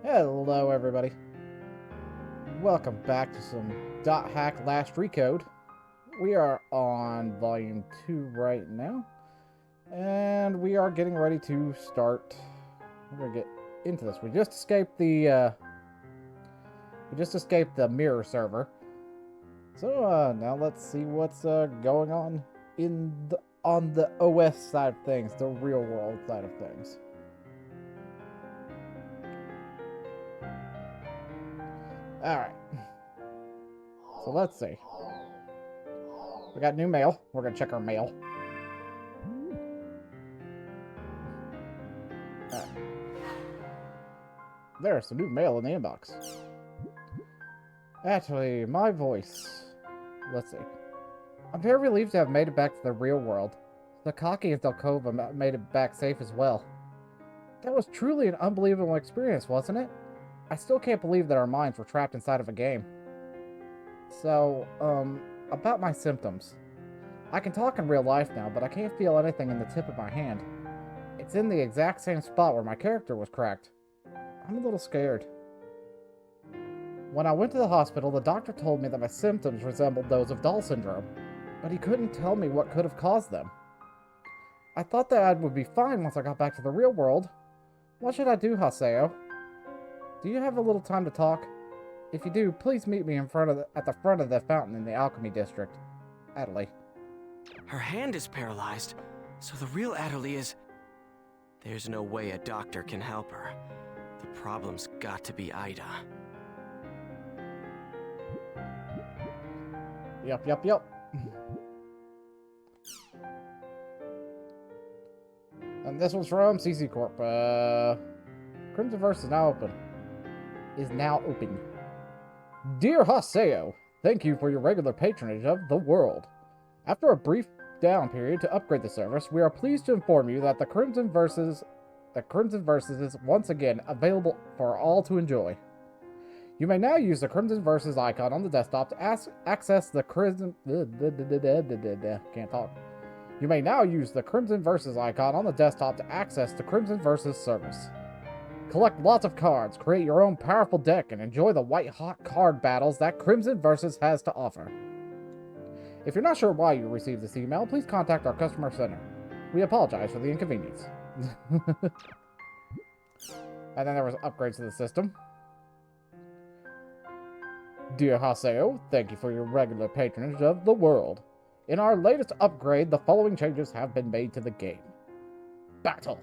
Hello, everybody. Welcome back to some Dot Hack Last Recode. We are on Volume 2 right now, and we are getting ready to start. We're gonna get into this. We just escaped the mirror server. So now let's see what's going on on the OS side of things, the real world side of things. Alright. So let's see. We got new mail. We're gonna check our mail. There's some new mail in the inbox. Actually, my voice. Let's see. I'm very relieved to have made it back to the real world. Sakaki and Delkova made it back safe as well. That was truly an unbelievable experience, wasn't it? I still can't believe that our minds were trapped inside of a game. So, about my symptoms. I can talk in real life now, but I can't feel anything in the tip of my hand. It's in the exact same spot where my character was cracked. I'm a little scared. When I went to the hospital, the doctor told me that my symptoms resembled those of Doll syndrome, but he couldn't tell me what could have caused them. I thought that I would be fine once I got back to the real world. What should I do, Haseo? Do you have a little time to talk? If you do, please meet me at the front of the fountain in the Alchemy District. Adley. Her hand is paralyzed, so the real Adderley is... There's no way a doctor can help her. The problem's got to be Ida. Yup. And this one's from CC Corp. Crimsonverse is now open. Dear Haseo, thank you for your regular patronage of The World. After a brief down period to upgrade the service, we are pleased to inform you that the Crimsonverse is once again available for all to enjoy. You may now use the Crimsonverse icon on the desktop to access the You may now use the Crimsonverse icon on the desktop to access the Crimsonverse service. Collect lots of cards, create your own powerful deck, and enjoy the white-hot card battles that Crimsonverse has to offer. If you're not sure why you received this email, please contact our customer center. We apologize for the inconvenience. And then there was upgrades to the system. Dear Haseo, thank you for your regular patronage of The World. In our latest upgrade, the following changes have been made to the game. Battle.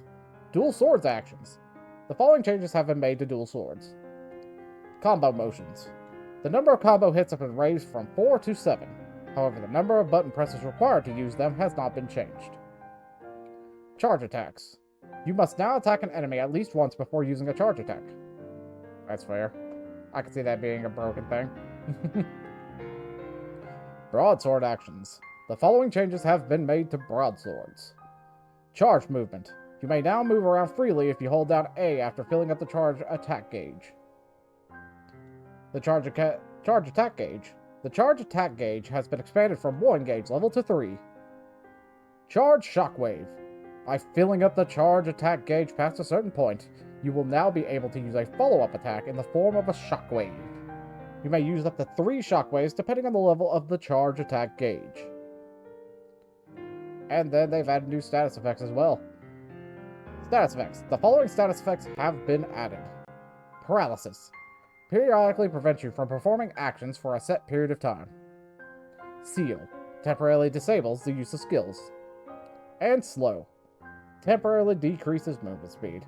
Dual Swords actions. The following changes have been made to Dual Swords. Combo motions. The number of combo hits have been raised from 4 to 7. However, the number of button presses required to use them has not been changed. Charge attacks. You must now attack an enemy at least once before using a charge attack. That's fair. I can see that being a broken thing. Broadsword actions. The following changes have been made to broadswords. Charge movement. You may now move around freely if you hold down A after filling up the charge attack gauge. The charge attack gauge. The charge attack gauge has been expanded from 1 gauge level to 3. Charge shockwave. By filling up the charge attack gauge past a certain point, you will now be able to use a follow-up attack in the form of a shockwave. You may use up to 3 shockwaves depending on the level of the charge attack gauge. And then they've added new status effects as well. Status effects. The following status effects have been added. Paralysis. Periodically prevents you from performing actions for a set period of time. Seal. Temporarily disables the use of skills. And Slow. Temporarily decreases movement speed.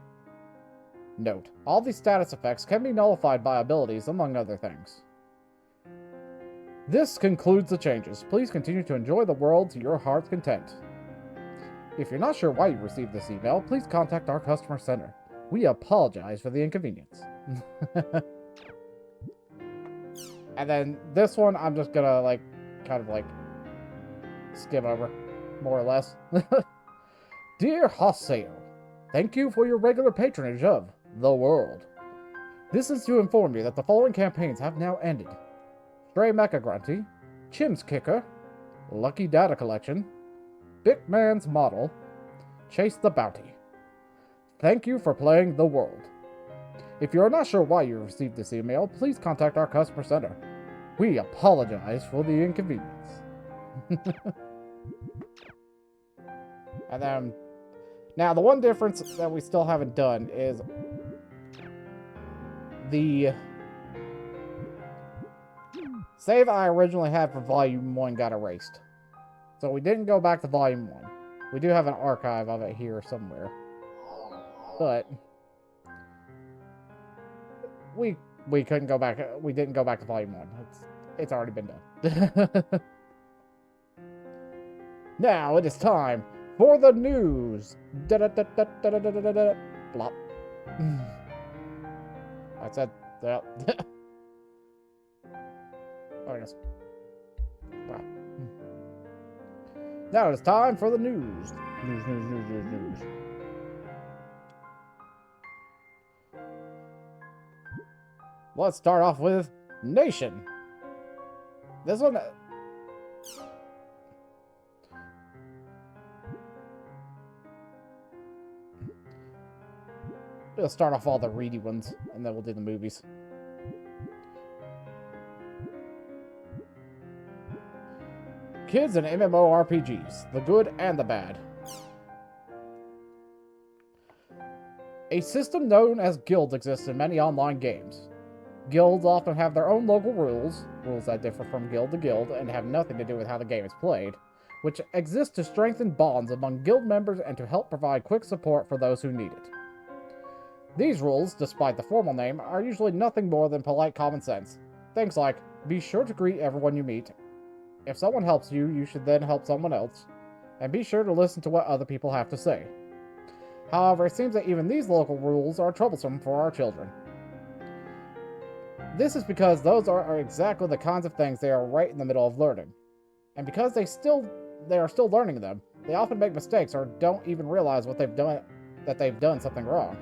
Note, all these status effects can be nullified by abilities, among other things. This concludes the changes. Please continue to enjoy the world to your heart's content. If you're not sure why you received this email, please contact our customer center. We apologize for the inconvenience. And then this one, I'm just gonna, kind of skim over, more or less. Dear Haseo, thank you for your regular patronage of The World. This is to inform you that the following campaigns have now ended. Stray Mecha Grunty, Chim's Kicker, Lucky Data Collection, Big Man's Model, Chase the Bounty. Thank you for playing The World. If you are not sure why you received this email, please contact our customer center. We apologize for the inconvenience. And then, now the one difference that we still haven't done is the save I originally had for Volume 1 got erased. So we didn't go back to Volume 1. We do have an archive of it here somewhere. But we couldn't go back. We didn't go back to Volume 1. It's already been done. Now it is time for the news. Blop. I said that. Oh, yes. Wow. Now it is time for the news. News. Let's start off with Nation. This one... We'll start off all the reedy ones, and then we'll do the movies. Kids and MMORPGs, the good and the bad. A system known as guilds exists in many online games. Guilds often have their own local rules that differ from guild to guild and have nothing to do with how the game is played, which exist to strengthen bonds among guild members and to help provide quick support for those who need it. These rules, despite the formal name, are usually nothing more than polite common sense. Things like, be sure to greet everyone you meet. If someone helps you, you should then help someone else. And be sure to listen to what other people have to say. However, it seems that even these local rules are troublesome for our children. This is because those are exactly the kinds of things they are right in the middle of learning. And because they are still learning them, they often make mistakes or don't even realize that they've done something wrong.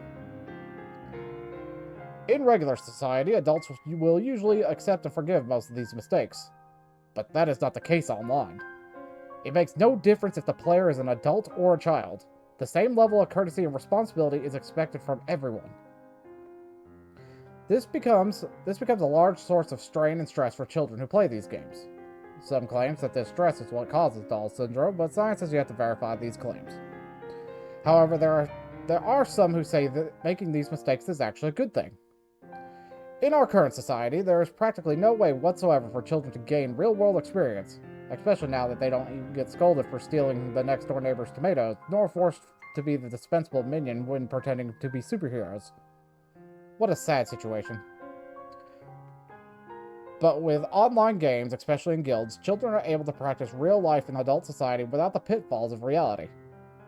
In regular society, adults will usually accept and forgive most of these mistakes. But that is not the case online. It makes no difference if the player is an adult or a child. The same level of courtesy and responsibility is expected from everyone. This becomes a large source of strain and stress for children who play these games. Some claims that this stress is what causes Doll syndrome, but science has yet to verify these claims. However, there are some who say that making these mistakes is actually a good thing. In our current society, there is practically no way whatsoever for children to gain real-world experience, especially now that they don't even get scolded for stealing the next-door neighbor's tomatoes, nor forced to be the dispensable minion when pretending to be superheroes. What a sad situation. But with online games, especially in guilds, children are able to practice real life in adult society without the pitfalls of reality.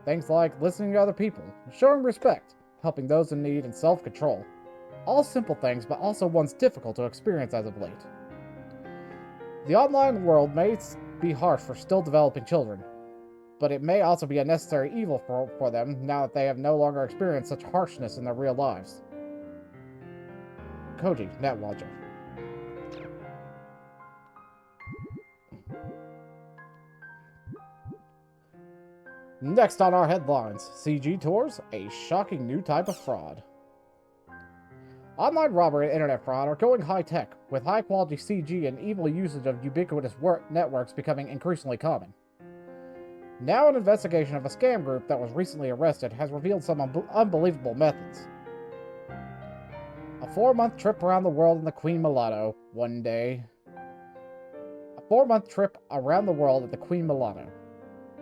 Things like listening to other people, showing respect, helping those in need, and self-control. All simple things, but also ones difficult to experience as of late. The online world may be harsh for still developing children, but it may also be a necessary evil for them now that they have no longer experienced such harshness in their real lives. Koji, NetWatcher. Next on our headlines, CG Tours, a shocking new type of fraud. Online robbery and internet fraud are going high-tech, with high-quality CG and evil usage of ubiquitous networks becoming increasingly common. Now an investigation of a scam group that was recently arrested has revealed some unbelievable methods. A 4-month trip around the world in the Queen Milano, one day. A 4-month trip around the world at the Queen Milano.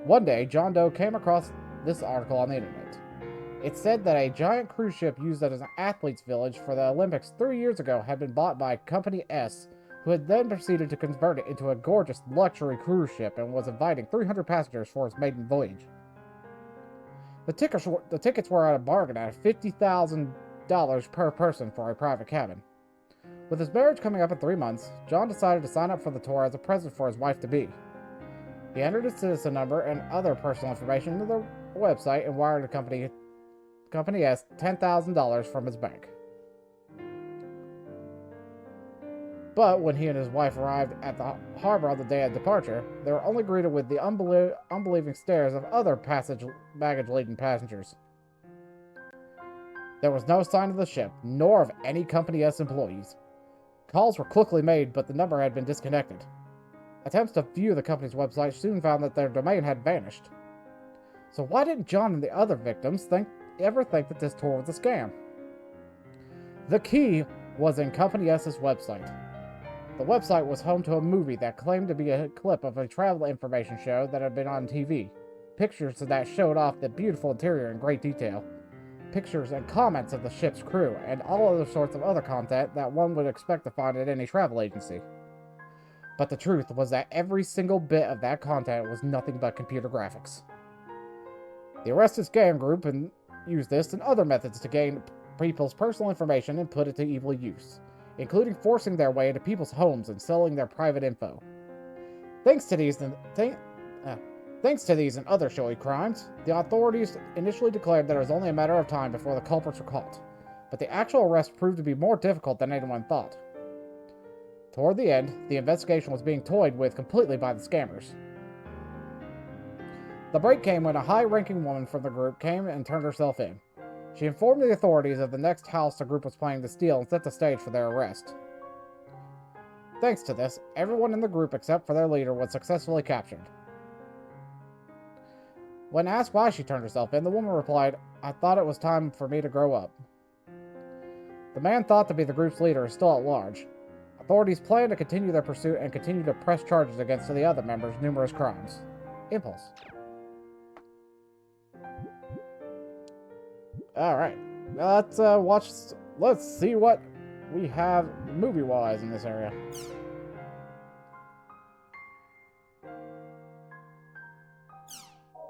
One day, John Doe came across this article on the internet. It said that a giant cruise ship used as an athlete's village for the Olympics 3 years ago had been bought by Company S, who had then proceeded to convert it into a gorgeous luxury cruise ship and was inviting 300 passengers for its maiden voyage. The tickets were at a bargain at $50,000 per person for a private cabin. With his marriage coming up in 3 months, John decided to sign up for the tour as a present for his wife-to-be. He entered his citizen number and other personal information into the website and wired the Company S $10,000 from his bank. But when he and his wife arrived at the harbor on the day of departure, they were only greeted with the unbelieving stares of other baggage-laden passengers. There was no sign of the ship, nor of any Company S employees. Calls were quickly made, but the number had been disconnected. Attempts to view the company's website soon found that their domain had vanished. So why didn't John and the other victims ever think that this tour was a scam? The key was in Company S's website. The website was home to a movie that claimed to be a clip of a travel information show that had been on TV. Pictures that showed off the beautiful interior in great detail. Pictures and comments of the ship's crew, and all other sorts of other content that one would expect to find at any travel agency. But the truth was that every single bit of that content was nothing but computer graphics. The arrested scam group used this and other methods to gain people's personal information and put it to evil use, including forcing their way into people's homes and selling their private info. Thanks to these and other showy crimes, the authorities initially declared that it was only a matter of time before the culprits were caught, but the actual arrest proved to be more difficult than anyone thought. Toward the end, the investigation was being toyed with completely by the scammers. The break came when a high-ranking woman from the group came and turned herself in. She informed the authorities of the next house the group was planning to steal and set the stage for their arrest. Thanks to this, everyone in the group except for their leader was successfully captured. When asked why she turned herself in, the woman replied, "I thought it was time for me to grow up." The man thought to be the group's leader is still at large. Authorities plan to continue their pursuit and continue to press charges against the other members' numerous crimes. Impulse. Alright, let's see what we have movie-wise in this area.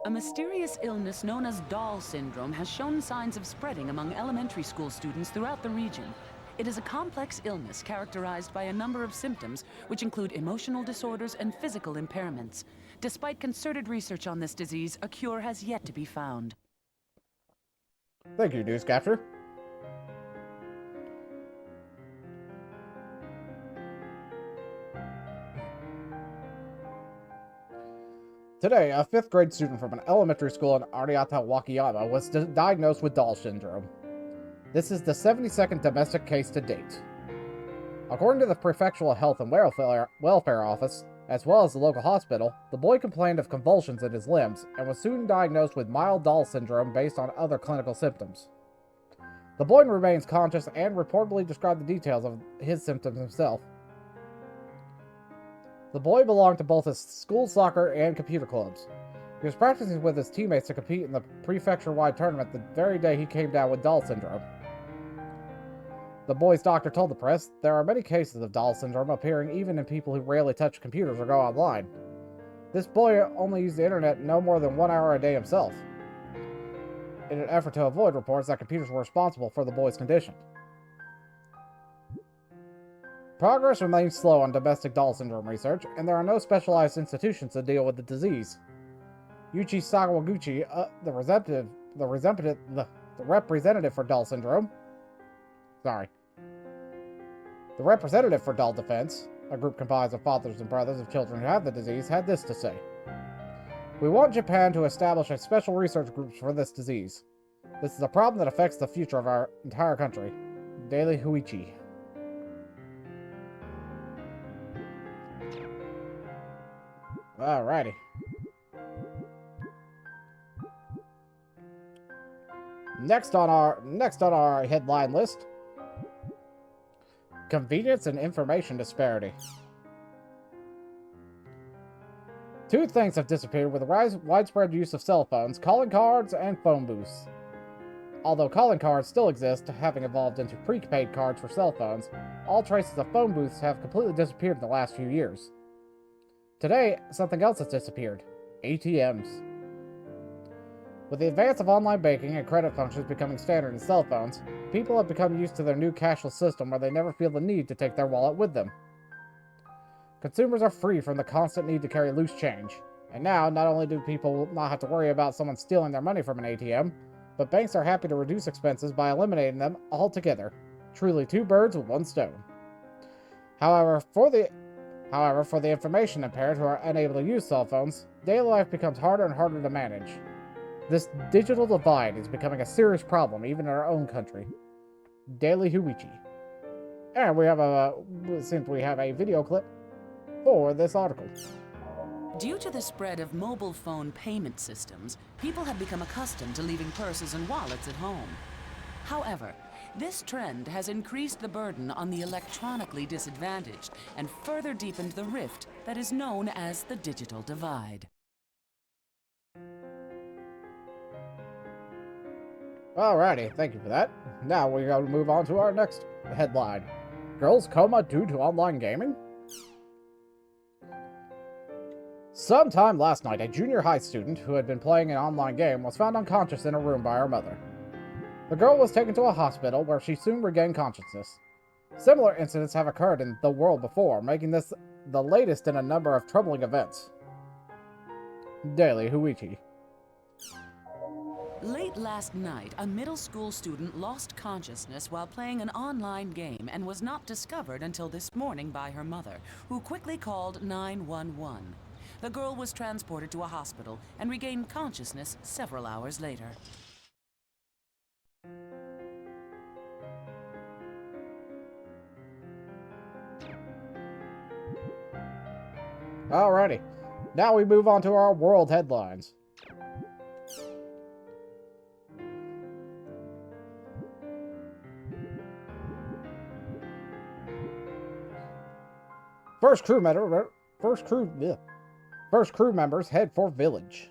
A mysterious illness known as Dahl syndrome has shown signs of spreading among elementary school students throughout the region. It is a complex illness characterized by a number of symptoms, which include emotional disorders and physical impairments. Despite concerted research on this disease, a cure has yet to be found. Thank you, Newscapture. Today, a 5th grade student from an elementary school in Ariata, Wakayama was diagnosed with Dahl syndrome. This is the 72nd domestic case to date. According to the Prefectural Health and Welfare Office, as well as the local hospital, the boy complained of convulsions in his limbs and was soon diagnosed with mild Dahl syndrome based on other clinical symptoms. The boy remains conscious and reportedly described the details of his symptoms himself. The boy belonged to both his school soccer and computer clubs. He was practicing with his teammates to compete in the prefecture-wide tournament the very day he came down with Dahl syndrome. The boy's doctor told the press, "There are many cases of Dahl syndrome appearing even in people who rarely touch computers or go online. This boy only used the internet no more than 1 hour a day himself," in an effort to avoid reports that computers were responsible for the boy's condition. Progress remains slow on domestic Dahl syndrome research, and there are no specialized institutions to deal with the disease. Yuichi Sakaguchi, the representative for Dahl syndrome, the representative for Dahl Defense, a group comprised of fathers and brothers of children who have the disease, had this to say: "We want Japan to establish a special research group for this disease. This is a problem that affects the future of our entire country." Daily Huichi. Alrighty. Next on our headline list: convenience and information disparity. Two things have disappeared with the widespread use of cell phones: calling cards and phone booths. Although calling cards still exist, having evolved into prepaid cards for cell phones, all traces of phone booths have completely disappeared in the last few years. Today, something else has disappeared: ATMs. With the advance of online banking and credit functions becoming standard in cell phones, people have become used to their new cashless system where they never feel the need to take their wallet with them. Consumers are free from the constant need to carry loose change, and now not only do people not have to worry about someone stealing their money from an ATM, but banks are happy to reduce expenses by eliminating them altogether. Truly 2 birds with 1 stone. However, for the information impaired who are unable to use cell phones, daily life becomes harder and harder to manage. This digital divide is becoming a serious problem even in our own country. Daily Huichi. And we have a video clip for this article. Due to the spread of mobile phone payment systems, people have become accustomed to leaving purses and wallets at home. However, this trend has increased the burden on the electronically disadvantaged and further deepened the rift that is known as the digital divide. Alrighty, thank you for that. Now we're going to move on to our next headline. Girls coma due to online gaming? Sometime last night, a junior high student who had been playing an online game was found unconscious in a room by her mother. The girl was taken to a hospital where she soon regained consciousness. Similar incidents have occurred in the world before, making this the latest in a number of troubling events. Daily Huichi. Late last night, a middle school student lost consciousness while playing an online game and was not discovered until this morning by her mother, who quickly called 911. The girl was transported to a hospital and regained consciousness several hours later. Alrighty, now we move on to our world headlines. First crew members head for Village.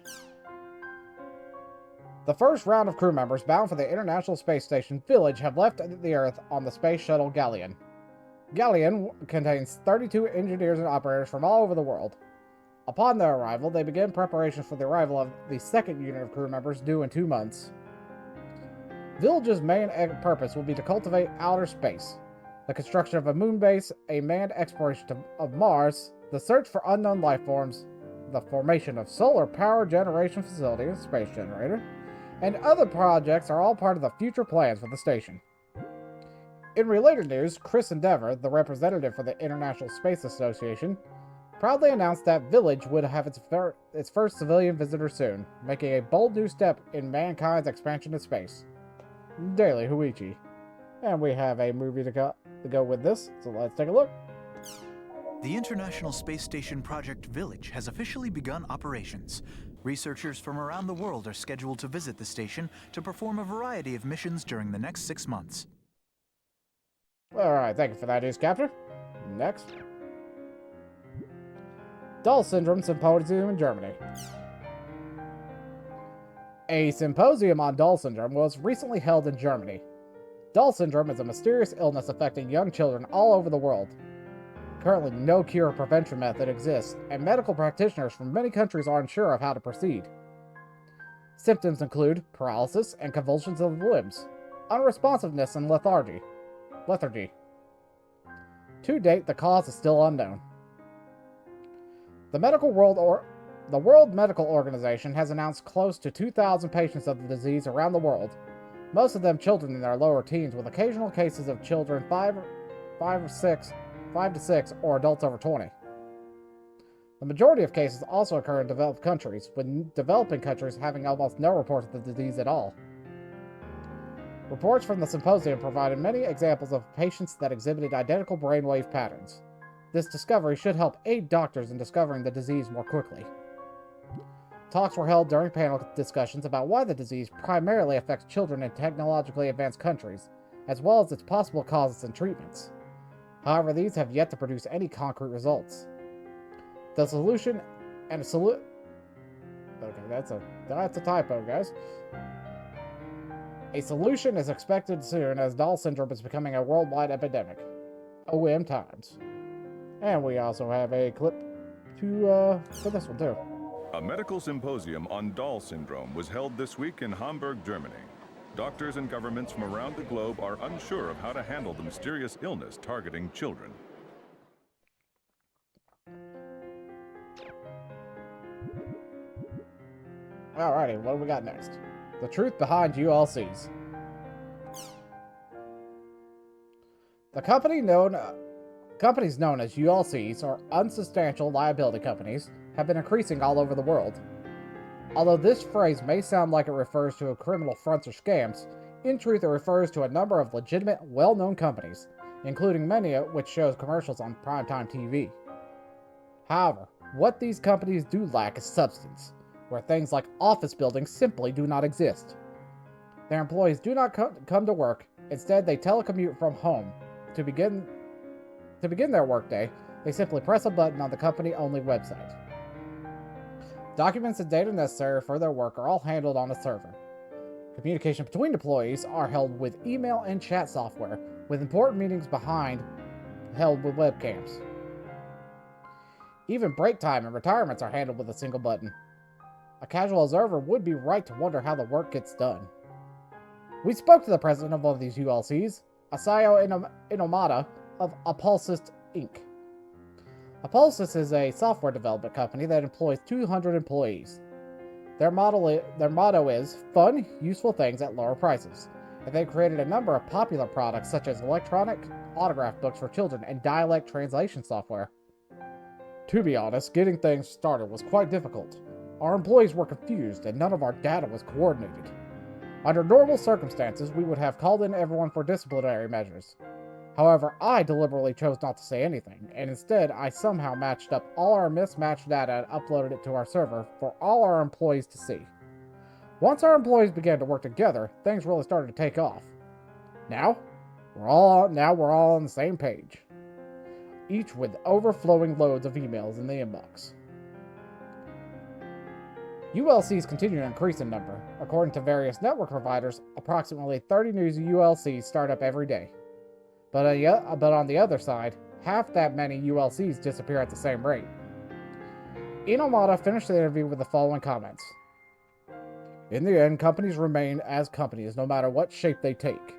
The first round of crew members bound for the International Space Station Village have left the Earth on the space shuttle Galleon. Galleon contains 32 engineers and operators from all over the world. Upon their arrival, they begin preparations for the arrival of the second unit of crew members due in 2 months. Village's main purpose will be to cultivate outer space, the construction of a moon base, a manned exploration of Mars, the search for unknown life forms, the formation of solar power generation facility, a space generator, and other projects are all part of the future plans for the station. In related news, Chris Endeavor, the representative for the International Space Association, proudly announced that Village would have its first civilian visitor soon, making a bold new step in mankind's expansion to space. Daily Huichi. And we have a movie to go with this, so let's take a look. The International Space Station Project Village has officially begun operations. Researchers from around the world are scheduled to visit the station to perform a variety of missions during the next 6 months. Alright, thank you for that, newscapper. Next. Doll Syndrome Symposium in Germany. A symposium on Doll Syndrome was recently held in Germany. Doll Syndrome is a mysterious illness affecting young children all over the world. Currently, no cure or prevention method exists, and medical practitioners from many countries are unsure of how to proceed. Symptoms include paralysis and convulsions of the limbs, unresponsiveness and lethargy. To date, the cause is still unknown. The World Medical Organization has announced close to 2,000 patients of the disease around the world, most of them children in their lower teens, with occasional cases of children 5 to 6, or adults over 20. The majority of cases also occur in developed countries, with developing countries having almost no reports of the disease at all. Reports from the symposium provided many examples of patients that exhibited identical brainwave patterns. This discovery should help aid doctors in discovering the disease more quickly. Talks were held during panel discussions about why the disease primarily affects children in technologically advanced countries, as well as its possible causes and treatments. However, these have yet to produce any concrete results. The solution and okay, that's a typo, guys. A solution is expected soon, as Doll Syndrome is becoming a worldwide epidemic. OM times. And we also have a clip for this one too. A medical symposium on Doll Syndrome was held this week in Hamburg, Germany. Doctors and governments from around the globe are unsure of how to handle the mysterious illness targeting children. Alrighty, what do we got next? The truth behind ULCs. The companies known as ULCs, or unsubstantial liability companies, have been increasing all over the world. Although this phrase may sound like it refers to criminal fronts or scams, in truth it refers to a number of legitimate, well-known companies, including many of which shows commercials on primetime TV. However, what these companies do lack is substance, where things like office buildings simply do not exist. Their employees do not come to work, instead they telecommute from home. To begin their workday, they simply press a button on the company-only website. Documents and data necessary for their work are all handled on a server. Communication between employees are held with email and chat software, with important meetings held with webcams. Even break time and retirements are handled with a single button. A casual observer would be right to wonder how the work gets done. We spoke to the president of one of these ULCs, Asayo Inomata of Apulsys Inc. Apulsys is a software development company that employs 200 employees. Their motto is fun, useful things at lower prices, and they've created a number of popular products such as electronic autograph books for children and dialect translation software. To be honest, getting things started was quite difficult. Our employees were confused and none of our data was coordinated. Under normal circumstances, we would have called in everyone for disciplinary measures. However, I deliberately chose not to say anything, and instead I somehow matched up all our mismatched data and uploaded it to our server for all our employees to see. Once our employees began to work together, things really started to take off. Now we're all on the same page, each with overflowing loads of emails in the inbox. ULCs continue to increase in number. According to various network providers, approximately 30 new ULCs start up every day. But on the other side, half that many ULCs disappear at the same rate. Inomata finished the interview with the following comments. In the end, companies remain as companies no matter what shape they take,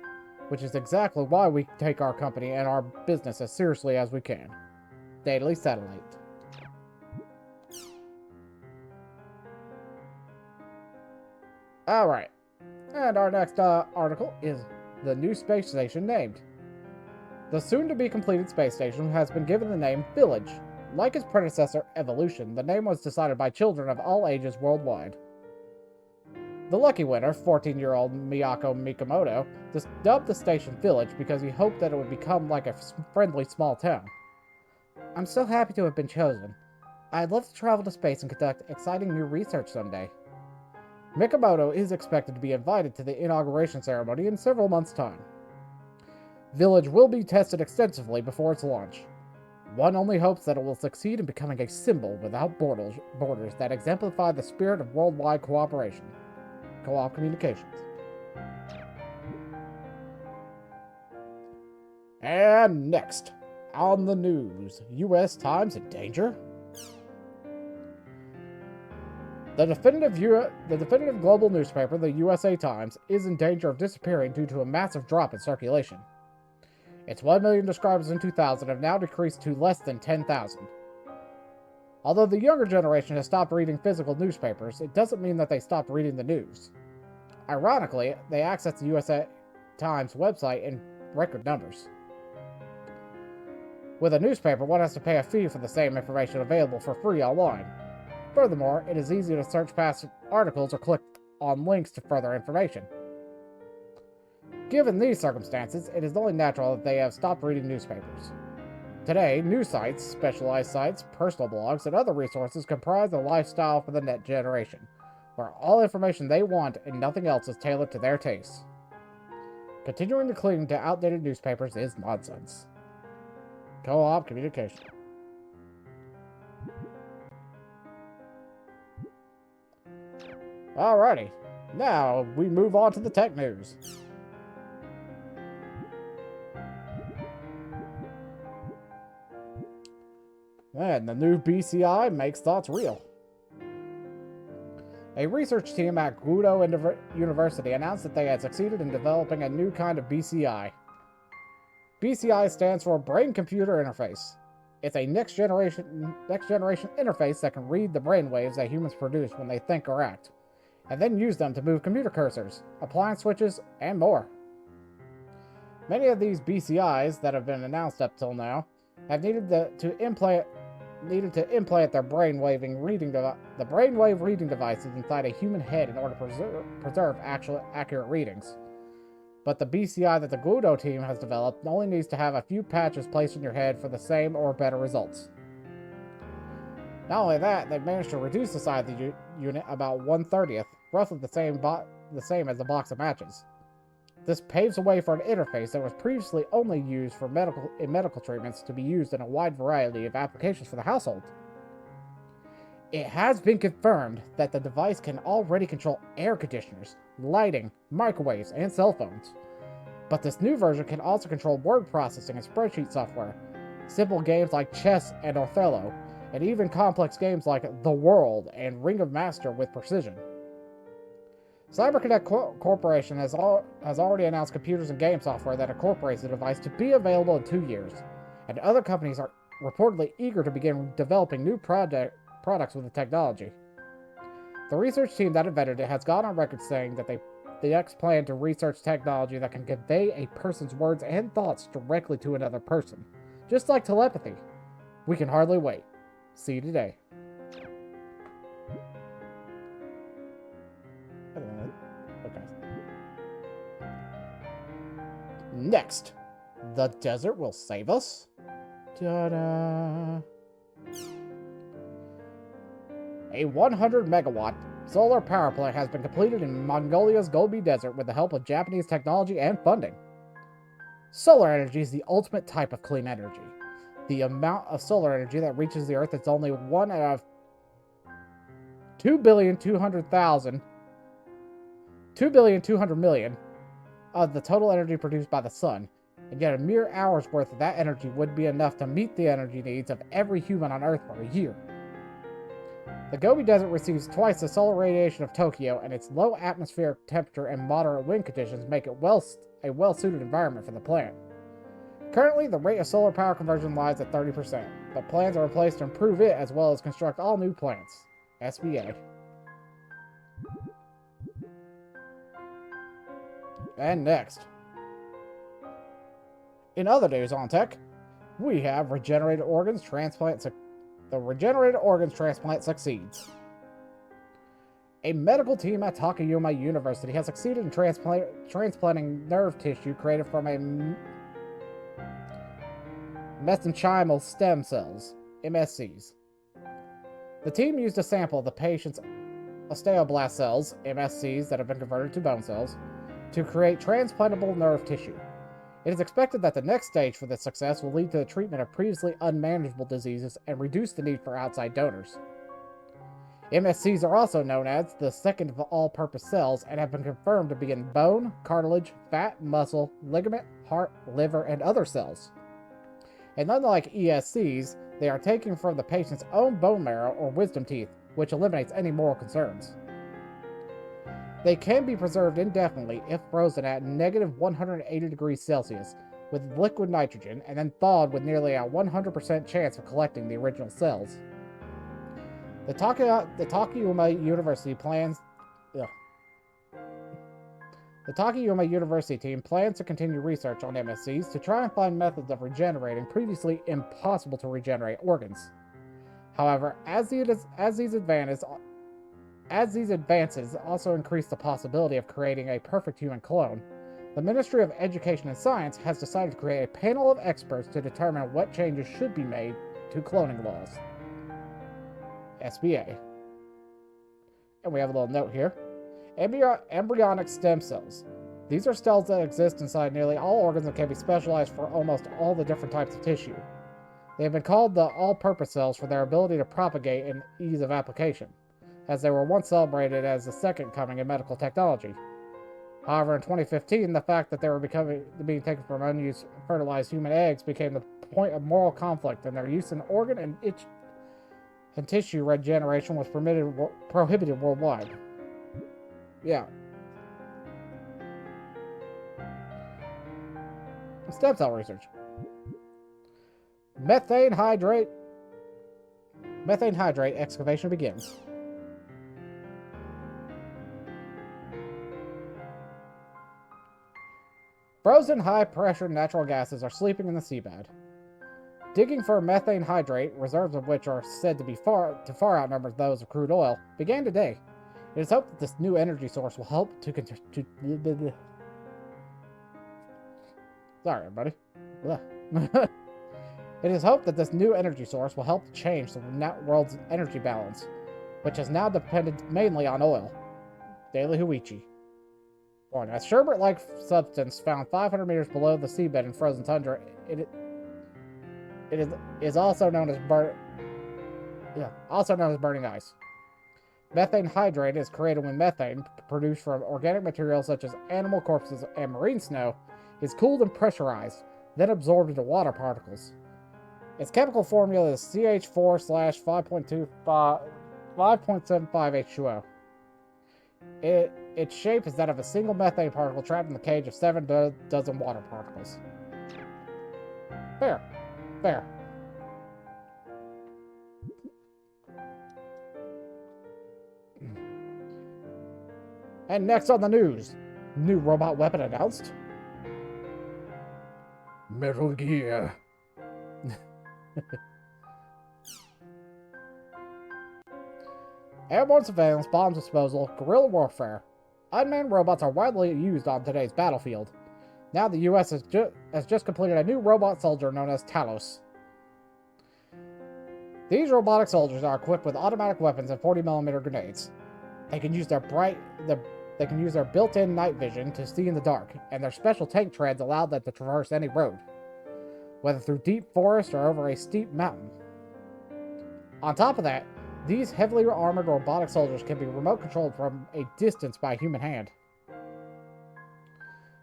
which is exactly why we take our company and our business as seriously as we can. Daily Satellite. Alright, and our next article is the new space station named. The soon-to-be-completed space station has been given the name Village. Like its predecessor, Evolution, the name was decided by children of all ages worldwide. The lucky winner, 14-year-old Miyako Mikimoto, dubbed the station Village because he hoped that it would become like a friendly small town. I'm so happy to have been chosen. I'd love to travel to space and conduct exciting new research someday. Mikimoto is expected to be invited to the inauguration ceremony in several months' time. Village will be tested extensively before its launch. One only hopes that it will succeed in becoming a symbol without borders that exemplify the spirit of worldwide cooperation. Co-op Communications. And next, on the news, U.S. Times in danger? The definitive global newspaper, the USA Times, is in danger of disappearing due to a massive drop in circulation. Its 1 million subscribers in 2000 have now decreased to less than 10,000. Although the younger generation has stopped reading physical newspapers, it doesn't mean that they stopped reading the news. Ironically, they access the USA Times website in record numbers. With a newspaper, one has to pay a fee for the same information available for free online. Furthermore, it is easy to search past articles or click on links to further information. Given these circumstances, it is only natural that they have stopped reading newspapers. Today, news sites, specialized sites, personal blogs, and other resources comprise the lifestyle for the net generation, where all information they want and nothing else is tailored to their tastes. Continuing to cling to outdated newspapers is nonsense. Co-op Communication. Alrighty, now we move on to the tech news. And the new BCI makes thoughts real. A research team at Gudo University announced that they had succeeded in developing a new kind of BCI. BCI stands for Brain-Computer Interface. It's a next generation interface that can read the brainwaves that humans produce when they think or act, and then use them to move computer cursors, appliance switches, and more. Many of these BCIs that have been announced up till now have needed to implant needed to implant their brainwave reading devices inside a human head in order to preserve actual accurate readings. But the BCI that the Gudo team has developed only needs to have a few patches placed in your head for the same or better results. Not only that, they've managed to reduce the size of the unit about 1/30th, roughly the same as a box of matches. This paves the way for an interface that was previously only used for medical treatments to be used in a wide variety of applications for the household. It has been confirmed that the device can already control air conditioners, lighting, microwaves, and cell phones. But this new version can also control word processing and spreadsheet software, simple games like chess and Othello, and even complex games like The World and Ring of Master with precision. CyberConnect Corporation has already announced computers and game software that incorporates the device to be available in 2 years, and other companies are reportedly eager to begin developing new products with the technology. The research team that invented it has gone on record saying that they next plan to research technology that can convey a person's words and thoughts directly to another person, just like telepathy. We can hardly wait. See you today. Okay. Next, the desert will save us. Ta-da! A 100 megawatt solar power plant has been completed in Mongolia's Gobi Desert with the help of Japanese technology and funding. Solar energy is the ultimate type of clean energy. The amount of solar energy that reaches the Earth is only 1 out of 2,200,000,000 of the total energy produced by the sun, and yet a mere hour's worth of that energy would be enough to meet the energy needs of every human on Earth for a year. The Gobi Desert receives twice the solar radiation of Tokyo, and its low atmospheric temperature and moderate wind conditions make it a well-suited environment for the plant. Currently, the rate of solar power conversion lies at 30%, but plans are in place to improve it as well as construct all new plants. SBA. And next. In other news on tech, we have regenerated organs transplant. The regenerated organs transplant succeeds. A medical team at Takayama University has succeeded in transplanting nerve tissue created from a mesenchymal stem cells, MSCs. The team used a sample of the patient's osteoblast cells, MSCs that have been converted to bone cells, to create transplantable nerve tissue. It is expected that the next stage for this success will lead to the treatment of previously unmanageable diseases and reduce the need for outside donors. MSCs are also known as the second of all-purpose cells and have been confirmed to be in bone, cartilage, fat, muscle, ligament, heart, liver, and other cells. And unlike ESCs, they are taken from the patient's own bone marrow or wisdom teeth, which eliminates any moral concerns. They can be preserved indefinitely if frozen at negative 180 degrees Celsius with liquid nitrogen and then thawed with nearly a 100% chance of collecting the original cells. The Takayama University team plans to continue research on MSCs to try and find methods of regenerating previously impossible to regenerate organs. However, as these advances also increase the possibility of creating a perfect human clone, the Ministry of Education and Science has decided to create a panel of experts to determine what changes should be made to cloning laws. SBA. And we have a little note here. Embryonic stem cells. These are cells that exist inside nearly all organs and can be specialized for almost all the different types of tissue. They have been called the all-purpose cells for their ability to propagate and ease of application, as they were once celebrated as the second coming in medical technology. However, in 2015, the fact that they were being taken from unused fertilized human eggs became the point of moral conflict, and their use in organ and tissue regeneration was prohibited worldwide. Yeah. Stem cell research. Methane hydrate excavation begins. Frozen high-pressure natural gases are sleeping in the seabed. Digging for methane hydrate, reserves of which are said to be far outnumber those of crude oil, began today. It is hoped that this new energy source will help to Sorry, everybody. It is hoped that this new energy source will help to change the world's energy balance, which has now depended mainly on oil. Daily Huichi. Warning: a sherbet-like substance found 500 meters below the seabed in frozen tundra. It is also known as burning ice. Methane hydrate is created when methane, produced from organic materials such as animal corpses and marine snow, is cooled and pressurized, then absorbed into water particles. Its chemical formula is CH4/5.75H2O. Its shape is that of a single methane particle trapped in the cage of 7 dozen water particles. Fair. And next on the news, new robot weapon announced. Metal Gear. Airborne surveillance, bombs disposal, guerrilla warfare. Unmanned robots are widely used on today's battlefield. Now the US has just completed a new robot soldier known as Talos. These robotic soldiers are equipped with automatic weapons and 40mm grenades. They can use their built-in night vision to see in the dark, and their special tank treads allow them to traverse any road, whether through deep forest or over a steep mountain. On top of that, these heavily armored robotic soldiers can be remote controlled from a distance by a human hand.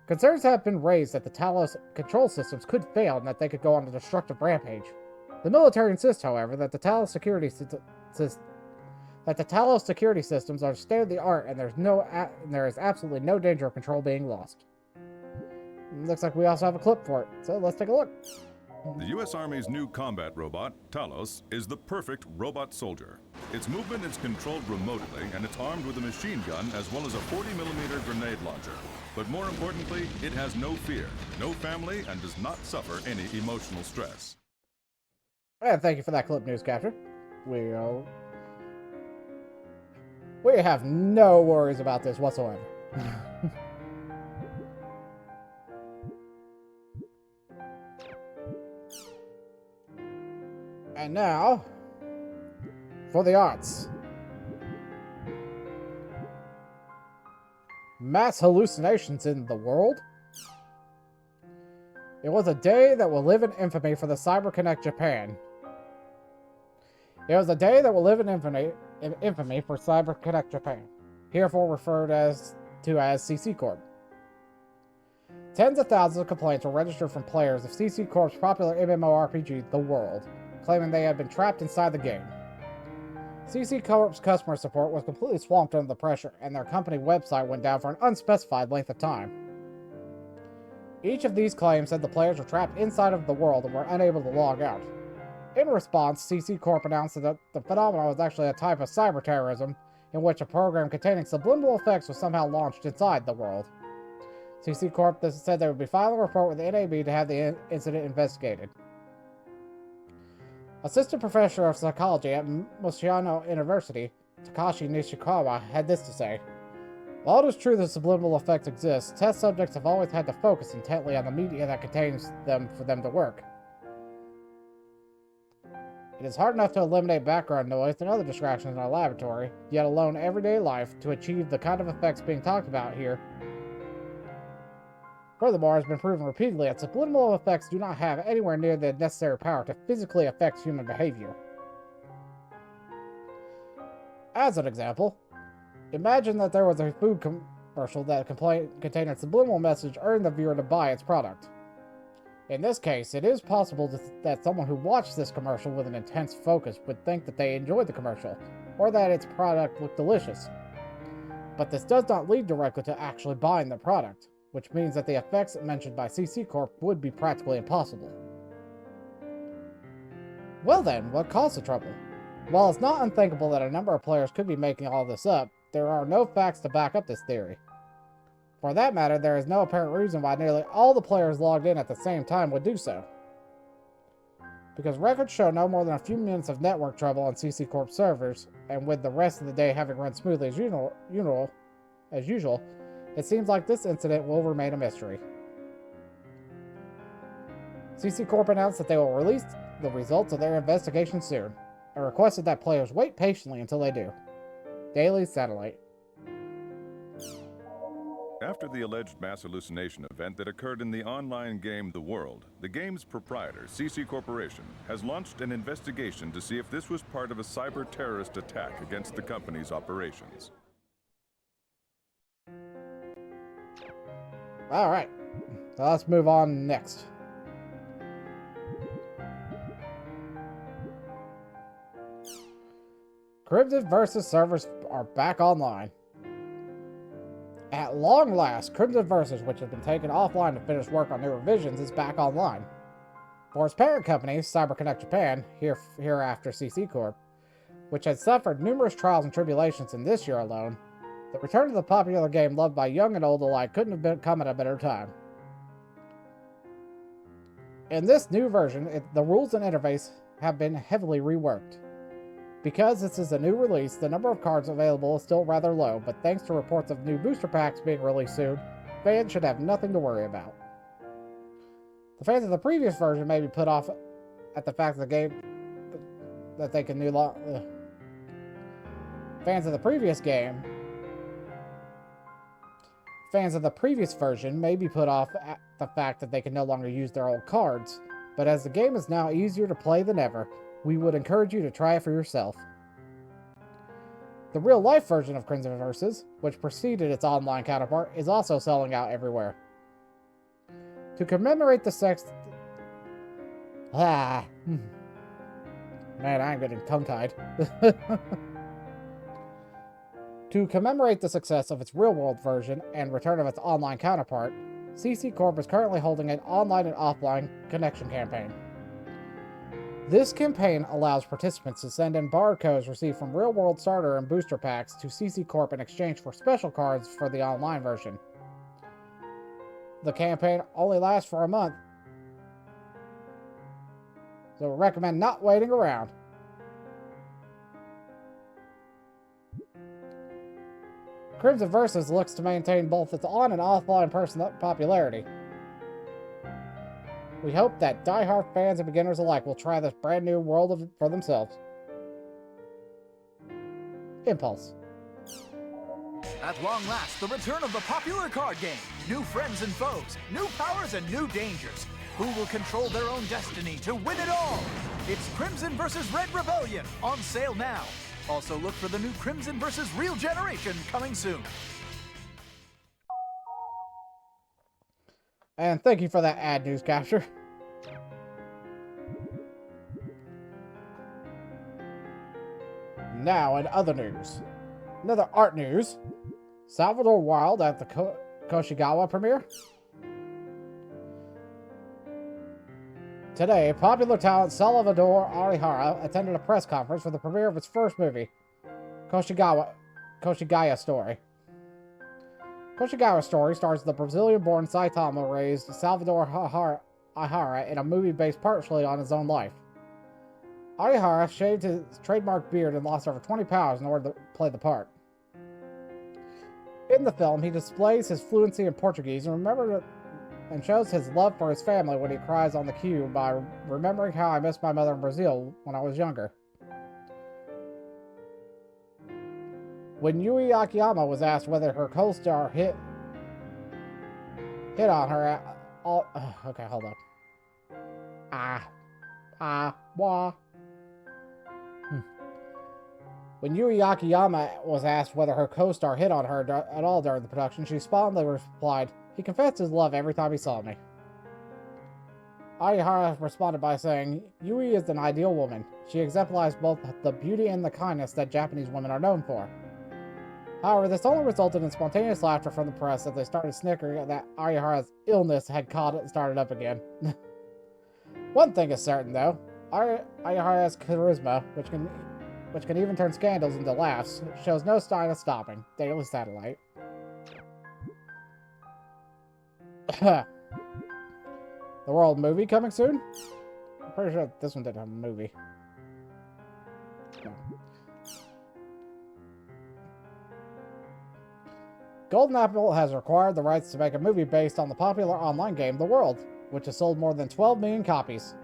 Concerns have been raised that the Talos control systems could fail and that they could go on a destructive rampage. The military insists, however, that the Talos security systems are state-of-the-art and there is absolutely no danger of control being lost. Looks like we also have a clip for it, so let's take a look. The U.S. Army's new combat robot, Talos, is the perfect robot soldier. Its movement is controlled remotely, and it's armed with a machine gun as well as a 40mm grenade launcher. But more importantly, it has no fear, no family, and does not suffer any emotional stress. And thank you for that clip, newscatcher. We have no worries about this whatsoever. And now, for the arts. Mass hallucinations in the world. It was a day that will live in infamy for the CyberConnect Japan. It was a day that will live in infamy for CyberConnect Japan, herefore referred to as CC Corp. Tens of thousands of complaints were registered from players of CC Corp's popular MMORPG, The World, claiming they had been trapped inside the game. CC Corp's customer support was completely swamped under the pressure, and their company website went down for an unspecified length of time. Each of these claims said the players were trapped inside of the world and were unable to log out. In response, CC Corp announced that the phenomenon was actually a type of cyber terrorism, in which a program containing subliminal effects was somehow launched inside the world. CC Corp said they would be filing a report with the NAB to have the incident investigated. Assistant Professor of Psychology at Mushino University, Takashi Nishikawa, had this to say: "While it is true that subliminal effects exist, test subjects have always had to focus intently on the media that contains them for them to work. It is hard enough to eliminate background noise and other distractions in our laboratory, yet alone everyday life, to achieve the kind of effects being talked about here. Furthermore, it has been proven repeatedly that subliminal effects do not have anywhere near the necessary power to physically affect human behavior. As an example, imagine that there was a food commercial that contained a subliminal message urging the viewer to buy its product. In this case, it is possible that someone who watched this commercial with an intense focus would think that they enjoyed the commercial, or that its product looked delicious. But this does not lead directly to actually buying the product, which means that the effects mentioned by CC Corp would be practically impossible. Well then, what caused the trouble? While it's not unthinkable that a number of players could be making all this up, there are no facts to back up this theory. For that matter, there is no apparent reason why nearly all the players logged in at the same time would do so. Because records show no more than a few minutes of network trouble on CC Corp servers, and with the rest of the day having run smoothly as usual, it seems like this incident will remain a mystery. CC Corp announced that they will release the results of their investigation soon, and requested that players wait patiently until they do. Daily Satellite. After the alleged mass hallucination event that occurred in the online game The World, the game's proprietor, CC Corporation, has launched an investigation to see if this was part of a cyber-terrorist attack against the company's operations. Alright, so let's move on next. Crimson Versus servers are back online. At long last, Crimson Versus, which has been taken offline to finish work on new revisions, is back online. For its parent company, CyberConnect Japan, hereafter CC Corp, which had suffered numerous trials and tribulations in this year alone, the return of the popular game loved by young and old alike couldn't have come at a better time. In this new version, the rules and interface have been heavily reworked. Because this is a new release, the number of cards available is still rather low, but thanks to reports of new booster packs being released soon, fans should have nothing to worry about. The fans of the previous version may be put off at the fact that the game that they can Fans of the previous version may be put off at the fact that they can no longer use their old cards, but as the game is now easier to play than ever, we would encourage you to try it for yourself. The real-life version of Crimson Versus, which preceded its online counterpart, is also selling out everywhere. To commemorate the Man, I'm getting tongue-tied. To commemorate the success of its real-world version and return of its online counterpart, CC Corp is currently holding an online and offline connection campaign. This campaign allows participants to send in barcodes received from real-world starter and booster packs to CC Corp in exchange for special cards for the online version. The campaign only lasts for a month, so we recommend not waiting around. Crimson Versus looks to maintain both its on- and offline popularity. We hope that die-hard fans and beginners alike will try this brand new world for themselves. Impulse. At long last, the return of the popular card game. New friends and foes, new powers and new dangers. Who will control their own destiny to win it all? It's Crimson vs. Red Rebellion, on sale now. Also look for the new Crimson vs. Real Generation coming soon. And thank you for that ad news capture. Now, in other news. Another art news. Salvador Wilde at the Koshigawa premiere. Today, popular talent Salvador Arihara attended a press conference for the premiere of its first movie, Koshigaya Story. Koshigawa Story stars the Brazilian-born Saitama-raised Salvador Arihara in a movie based partially on his own life. Arihara shaved his trademark beard and lost over 20 pounds in order to play the part. In the film, he displays his fluency in Portuguese and shows his love for his family when he cries on the cue by remembering how I missed my mother in Brazil when I was younger. When Yui Akiyama was asked whether her co-star hit on her okay, hold up. When Yui Akiyama was asked whether her co-star hit on her at all during the production, she fondly replied, "He confessed his love every time he saw me." Arihara responded by saying, "Yui is an ideal woman. She exemplifies both the beauty and the kindness that Japanese women are known for." However, this only resulted in spontaneous laughter from the press as they started snickering that Arihara's illness had started up again. One thing is certain, though. Arihara's charisma, which can even turn scandals into laughs, shows no sign of stopping. Daily Satellite. The World movie coming soon? I'm pretty sure this one didn't have a movie. No. Golden Apple has acquired the rights to make a movie based on the popular online game The World, which has sold more than 12 million copies.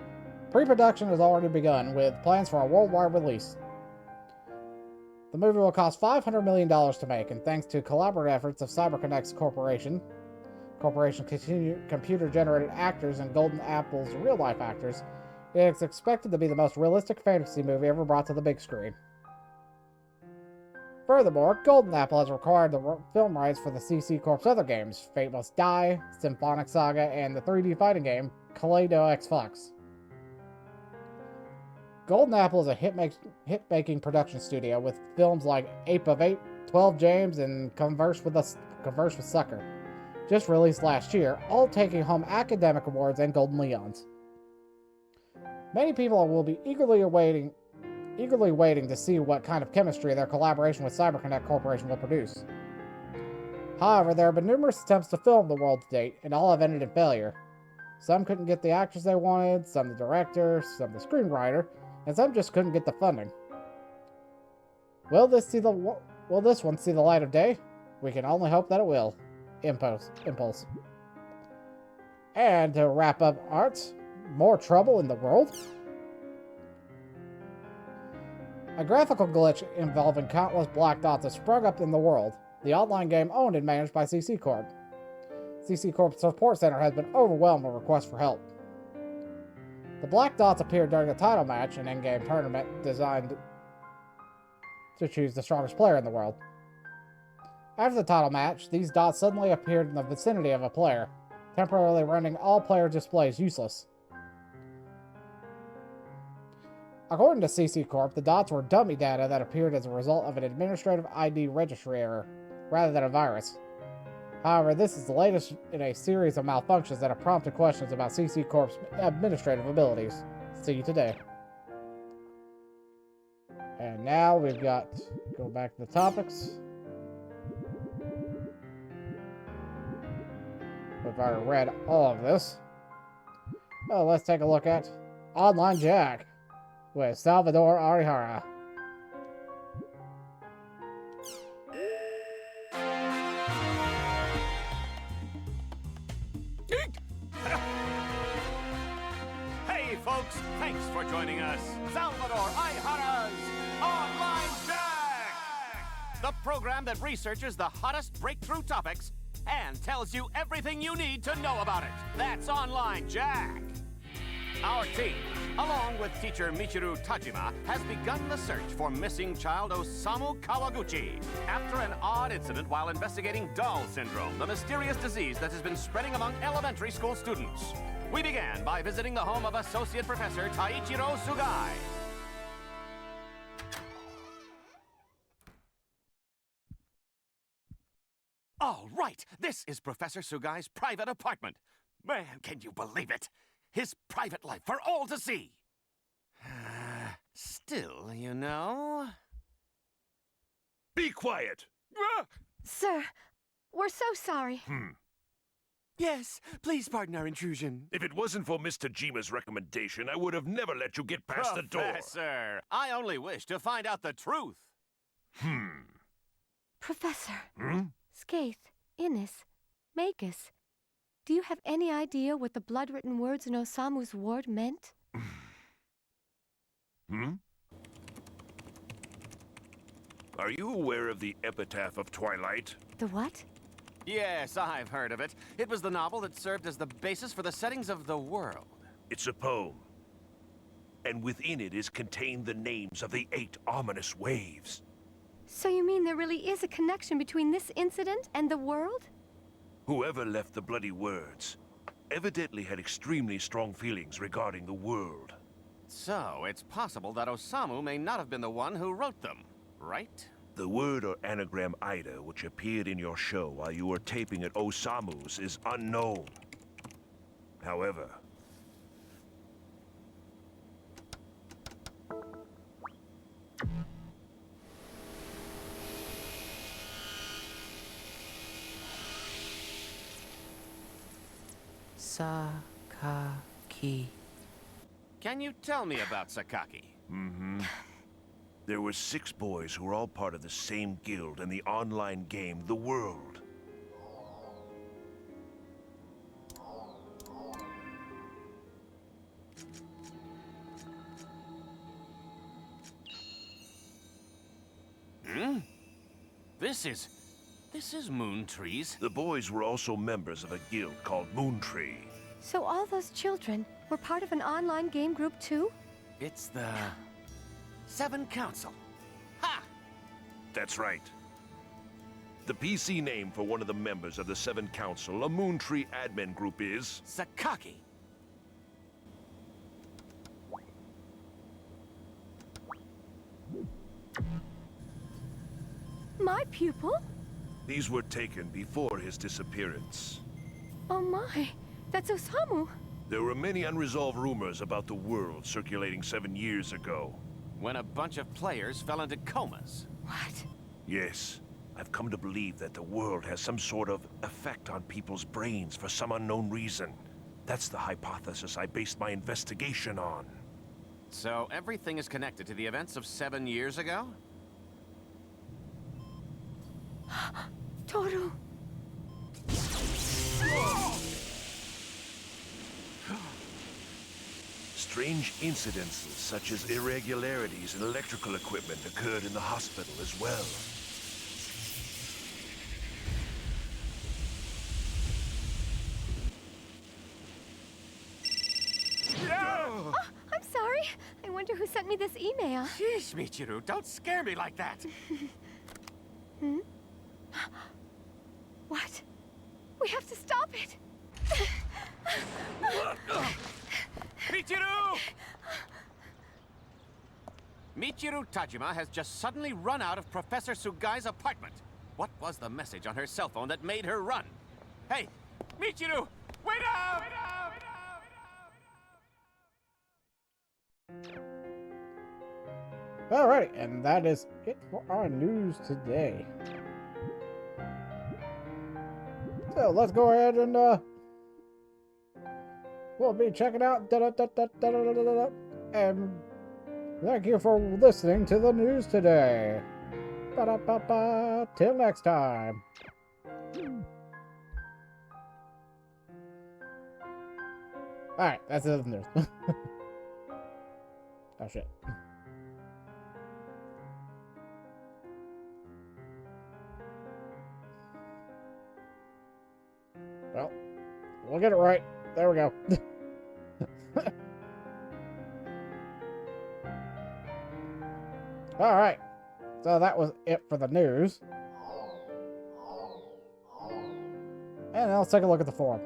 Pre-production has already begun, with plans for a worldwide release. The movie will cost $500 million to make, and thanks to collaborative efforts of CyberConnect's computer-generated actors, and Golden Apple's real-life actors, it is expected to be the most realistic fantasy movie ever brought to the big screen. Furthermore, Golden Apple has acquired the film rights for the CC Corp's other games, Fate Must Die, Symphonic Saga, and the 3D fighting game, Kaleido X Fox. Golden Apple is a hit-making production studio with films like Ape of 8, 12 James, and Converse with Sucker, just released last year, all taking home academic awards and Golden Leons. Many people will be eagerly waiting to see what kind of chemistry their collaboration with CyberConnect Corporation will produce. However, there have been numerous attempts to film The World to date, and all have ended in failure. Some couldn't get the actors they wanted, some the director, some the screenwriter, and some just couldn't get the funding. Will this one see the light of day? We can only hope that it will. Impulse. And to wrap up arts, more trouble in the world? A graphical glitch involving countless black dots has sprung up in The World, the online game owned and managed by CC Corp. CC Corp's support center has been overwhelmed with requests for help. The black dots appeared during the title match, an in-game tournament designed to choose the strongest player in the world. After the title match, these dots suddenly appeared in the vicinity of a player, temporarily rendering all player displays useless. According to CC Corp, the dots were dummy data that appeared as a result of an administrative ID registry error, rather than a virus. However, this is the latest in a series of malfunctions that have prompted questions about CC Corp's administrative abilities. See you today. And now we've got... go back to the topics. We've already read all of this. Well, let's take a look at Online Jack with Salvador Arihara. Hey folks, thanks for joining us. Salvador Arihara's Online Jack! The program that researches the hottest breakthrough topics and tells you everything you need to know about it. That's Online Jack. Our team, along with teacher Michiru Tajima, has begun the search for missing child Osamu Kawaguchi after an odd incident while investigating Dahl syndrome, the mysterious disease that has been spreading among elementary school students. We began by visiting the home of Associate Professor Taichiro Sugai. All right, this is Professor Sugai's private apartment. Man, can you believe it? His private life for all to see. Still, you know... Be quiet! Sir, we're so sorry. Yes, please pardon our intrusion. If it wasn't for Mr. Jima's recommendation, I would have never let you get past the door. Professor, I only wish to find out the truth. Professor. Skaith, Innis, Magus, do you have any idea what the blood-written words in Osamu's ward meant? Are you aware of the Epitaph of Twilight? The what? Yes, I've heard of it. It was the novel that served as the basis for the settings of The World. It's a poem. And within it is contained the names of the 8 ominous waves. So you mean there really is a connection between this incident and the world? Whoever left the bloody words evidently had extremely strong feelings regarding the world. So, it's possible that Osamu may not have been the one who wrote them, right? The word or anagram Ida, which appeared in your show while you were taping at Osamu's, is unknown. However... Sakaki. Can you tell me about Sakaki? Mm-hmm. There were 6 boys who were all part of the same guild in the online game, The World. Hmm? This is Moon Trees. The boys were also members of a guild called Moontree. So all those children were part of an online game group too? It's the Seven Council. Ha! That's right. The PC name for one of the members of the Seven Council, a Moontree admin group, is... Sakaki. My pupil? These were taken before his disappearance. Oh my, that's Osamu. There were many unresolved rumors about the world circulating 7 years ago. When a bunch of players fell into comas. What? Yes, I've come to believe that the world has some sort of effect on people's brains for some unknown reason. That's the hypothesis I based my investigation on. So everything is connected to the events of 7 years ago? Toru. Strange incidences such as irregularities in electrical equipment occurred in the hospital as well. Oh, I'm sorry. I wonder who sent me this email. Sheesh, Michiru, don't scare me like that. Hmm? What? We have to stop it. Michiru! Michiru Tajima has just suddenly run out of Professor Sugai's apartment. What was the message on her cell phone that made her run? Hey, Michiru, wait up! Alrighty, and that is it for our news today. So let's go ahead and we'll be checking out and thank you for listening to the news today. Ba-da-ba-ba. Till next time. Alright, that's it. News. Oh shit. Well, we'll get it right. There we go. Alright. So that was it for the news. And now let's take a look at the forum.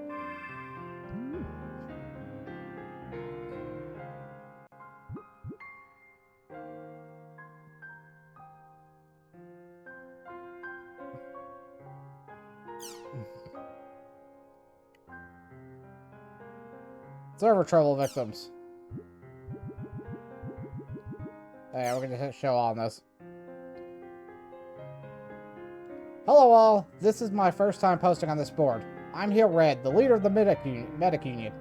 Server trouble victims. Yeah, we're gonna show on this. Hello all, this is my first time posting on this board. I'm here Red, the leader of the Medic Union.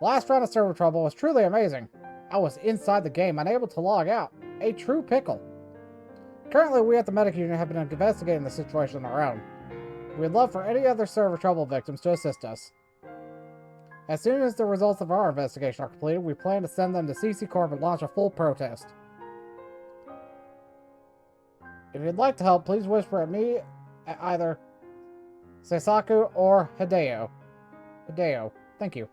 Last round of server trouble was truly amazing. I was inside the game, unable to log out. A true pickle. Currently, we at the Medic Union have been investigating the situation on our own. We'd love for any other server trouble victims to assist us. As soon as the results of our investigation are completed, we plan to send them to CC Corp and launch a full protest. If you'd like to help, please whisper at me at either Seisaku or Hideo. Hideo, thank you.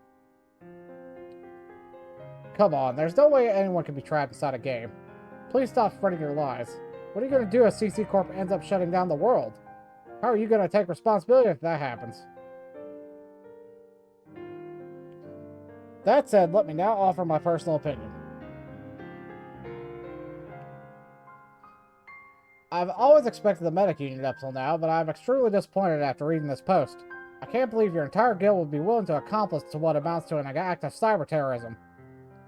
Come on, there's no way anyone can be trapped inside a game. Please stop spreading your lies. What are you going to do if CC Corp ends up shutting down the world? How are you going to take responsibility if that happens? That said, let me now offer my personal opinion. I've always expected the Medic Union up till now, but I'm extremely disappointed after reading this post. I can't believe your entire guild would be willing to accomplish to what amounts to an act of cyber terrorism.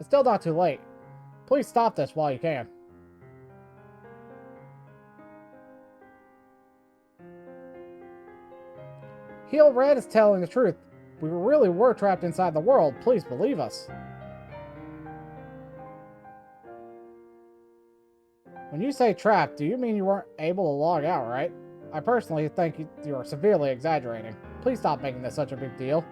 It's still not too late. Please stop this while you can. Heel Red is telling the truth. We really were trapped inside the world. Please believe us. When you say trapped, do you mean you weren't able to log out, right? I personally think you are severely exaggerating. Please stop making this such a big deal.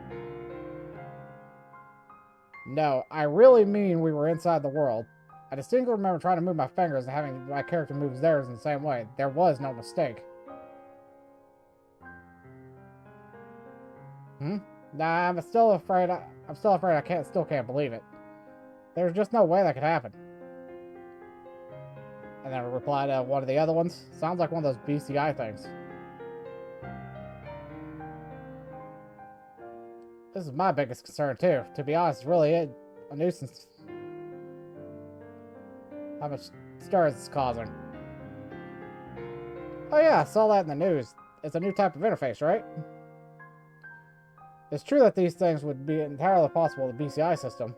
No, I really mean we were inside the world. I distinctly remember trying to move my fingers and having my character move theirs in the same way. There was no mistake. Nah, I'm still afraid I still can't believe it. There's just no way that could happen. And then I replied to one of the other ones. Sounds like one of those BCI things. This is my biggest concern too. To be honest, it's really a nuisance. How much stir is this causing? Oh yeah, I saw that in the news. It's a new type of interface, right? It's true that these things would be entirely possible with the BCI system.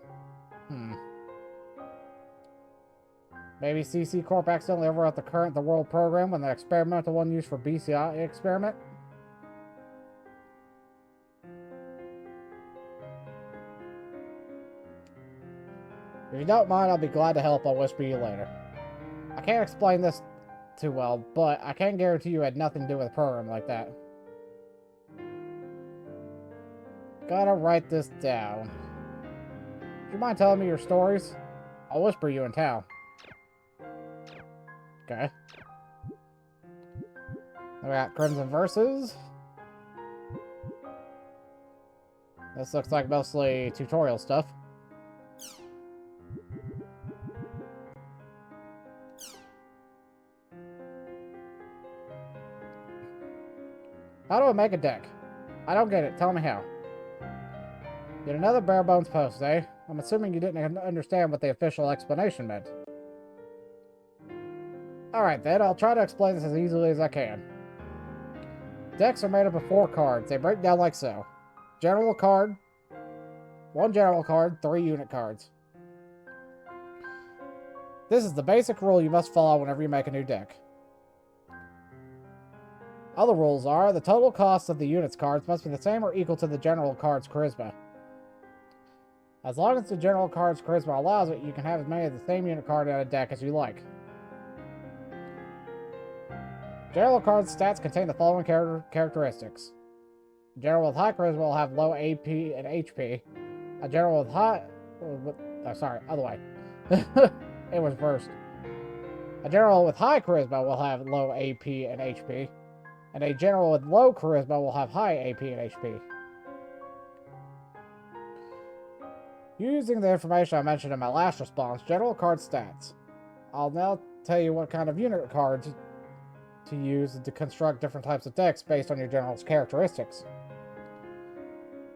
Maybe CC Corp accidentally overwrote the world program when the experimental one used for BCI experiment? If you don't mind, I'll be glad to help. I'll whisper you later. I can't explain this too well, but I can guarantee you had nothing to do with a program like that. Gotta write this down. Do you mind telling me your stories? I'll whisper you in town. Okay. We got Crimson Verses. This looks like mostly tutorial stuff. How do I make a deck? I don't get it. Tell me how. Yet another bare bones post, eh? I'm assuming you didn't understand what the official explanation meant. Alright then, I'll try to explain this as easily as I can. Decks are made up of 4 cards. They break down like so. General card, 1 general card, 3 unit cards. This is the basic rule you must follow whenever you make a new deck. Other rules are, the total cost of the units cards must be the same or equal to the general card's charisma. As long as the general card's charisma allows it, you can have as many of the same unit card in a deck as you like. General card's stats contain the following characteristics. A general with high charisma will have low AP and HP. A general with high... sorry, other way. It was first. A general with high charisma will have low AP and HP. And a general with low charisma will have high AP and HP. Using the information I mentioned in my last response, general card stats. I'll now tell you what kind of unit cards to use to construct different types of decks based on your general's characteristics.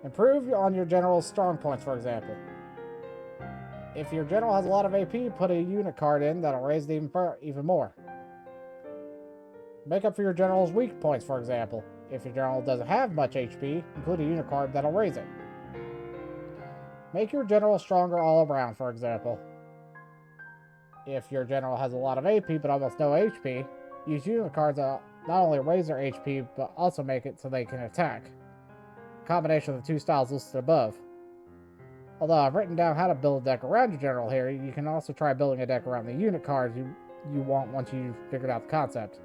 Improve on your general's strong points, for example. If your general has a lot of AP, put a unit card in that'll raise it even more. Make up for your general's weak points, for example. If your general doesn't have much HP, include a unit card that'll raise it. Make your general stronger all around, for example. If your general has a lot of AP but almost no HP, use unit cards that not only raise their HP, but also make it so they can attack. A combination of the 2 styles listed above. Although I've written down how to build a deck around your general here, you can also try building a deck around the unit cards you want once you've figured out the concept.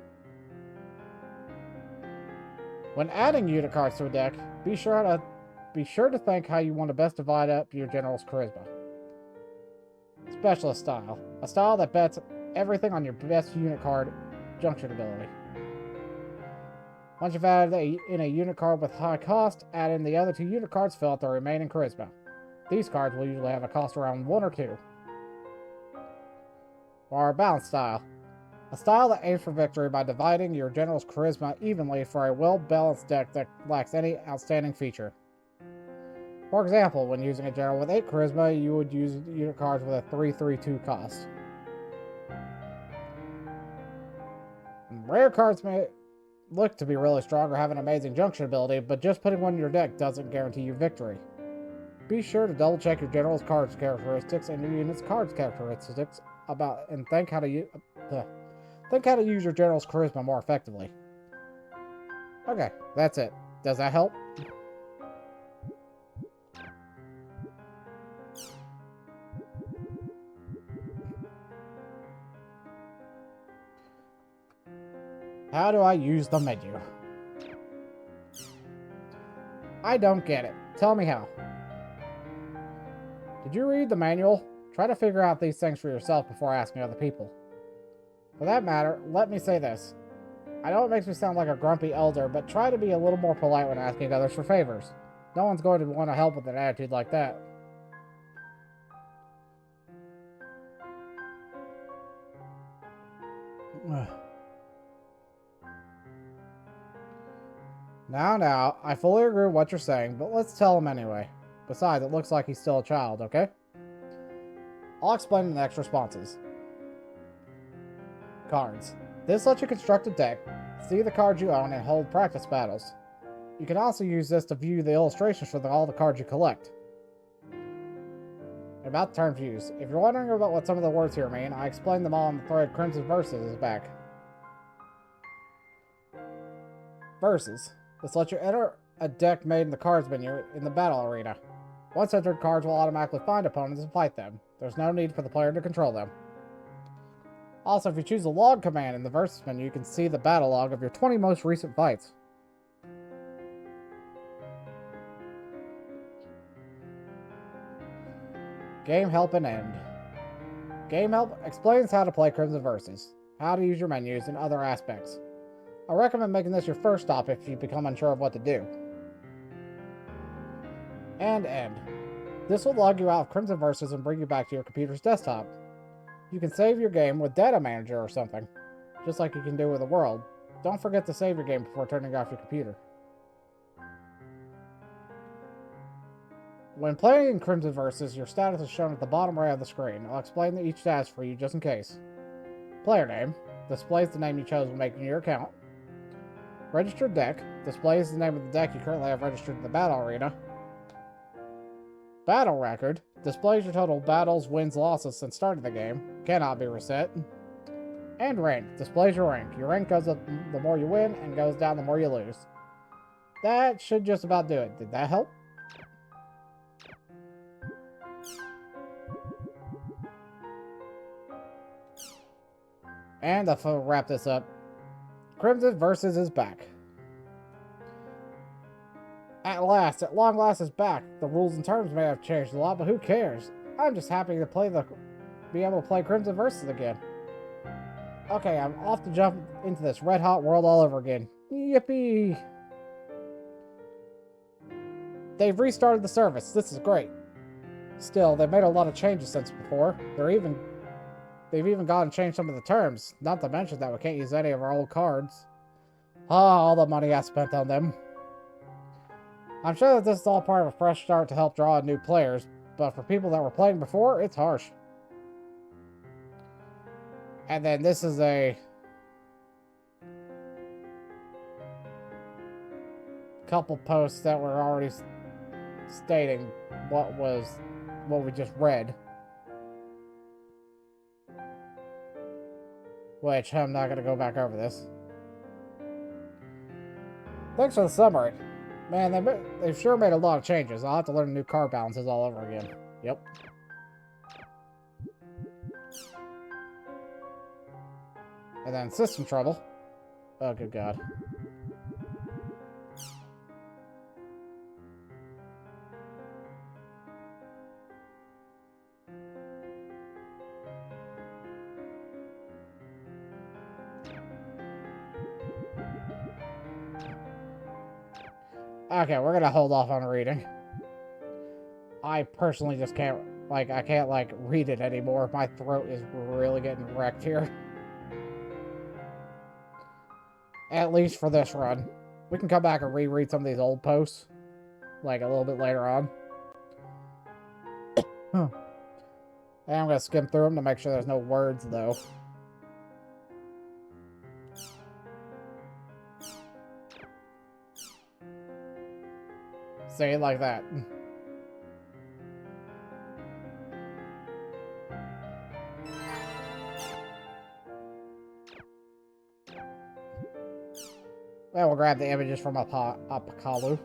When adding unit cards to a deck, be sure to think how you want to best divide up your general's charisma. Specialist style. A style that bets everything on your best unit card junction ability. Once you've added in a unit card with high cost, add in the other 2 unit cards, fill out the remaining charisma. These cards will usually have a cost around 1 or 2. Or balanced style. A style that aims for victory by dividing your general's charisma evenly for a well-balanced deck that lacks any outstanding feature. For example, when using a general with 8 charisma, you would use unit cards with a 3/3/2 cost. Rare cards may look to be really strong or have an amazing junction ability, but just putting one in your deck doesn't guarantee you victory. Be sure to double check your general's cards characteristics and your unit's cards characteristics and think how to use your general's charisma more effectively. Okay, that's it. Does that help? How do I use the menu? I don't get it. Tell me how. Did you read the manual? Try to figure out these things for yourself before asking other people. For that matter, let me say this. I know it makes me sound like a grumpy elder, but try to be a little more polite when asking others for favors. No one's going to want to help with an attitude like that. Now, I fully agree with what you're saying, but let's tell him anyway. Besides, it looks like he's still a child, okay? I'll explain in the next responses. Cards. This lets you construct a deck, see the cards you own, and hold practice battles. You can also use this to view the illustrations for all the cards you collect. About the terms used. If you're wondering about what some of the words here mean, I explained them all in the thread Crimson Verses is back. Verses. This lets you enter a deck made in the cards menu in the battle arena. Once entered, cards will automatically find opponents and fight them. There's no need for the player to control them. Also, if you choose the log command in the Versus menu, you can see the battle log of your 20 most recent fights. Game Help and End. Game Help explains how to play Crimson Versus, how to use your menus, and other aspects. I recommend making this your first stop if you become unsure of what to do. And End. This will log you out of Crimson Versus and bring you back to your computer's desktop. You can save your game with Data Manager or something, just like you can do with the world. Don't forget to save your game before turning off your computer. When playing in Crimson Versus, your status is shown at the bottom right of the screen. I'll explain each status for you just in case. Player name displays the name you chose when making your account. Registered deck displays the name of the deck you currently have registered in the battle arena. Battle record displays your total battles, wins, losses since starting the game. Cannot be reset. And rank displays your rank. Your rank goes up the more you win and goes down the more you lose. That should just about do it. Did that help? And to wrap this up, Crimson Versus is back. At long last is back. The rules and terms may have changed a lot, but who cares? I'm just happy to be able to play Crimson Versus again. Okay, I'm off to jump into this red hot world all over again. Yippee! They've restarted the service. This is great. Still, they've made a lot of changes since before. They've even gone and changed some of the terms. Not to mention that we can't use any of our old cards. All the money I spent on them. I'm sure that this is all part of a fresh start to help draw in new players, but for people that were playing before, it's harsh. And then this is a couple posts that were already stating what we just read. Which, I'm not going to go back over this. Thanks for the summary. Man, they've sure made a lot of changes. I'll have to learn new card balances all over again. Yep. And then system trouble. Oh, good God. Okay, we're gonna hold off on reading. I personally just can't, I can't, read it anymore. My throat is really getting wrecked here. At least for this run. We can come back and reread some of these old posts, a little bit later on. And I'm gonna skim through them to make sure there's no words, though. Say it like that. Well, we'll grab the images from Apakalu.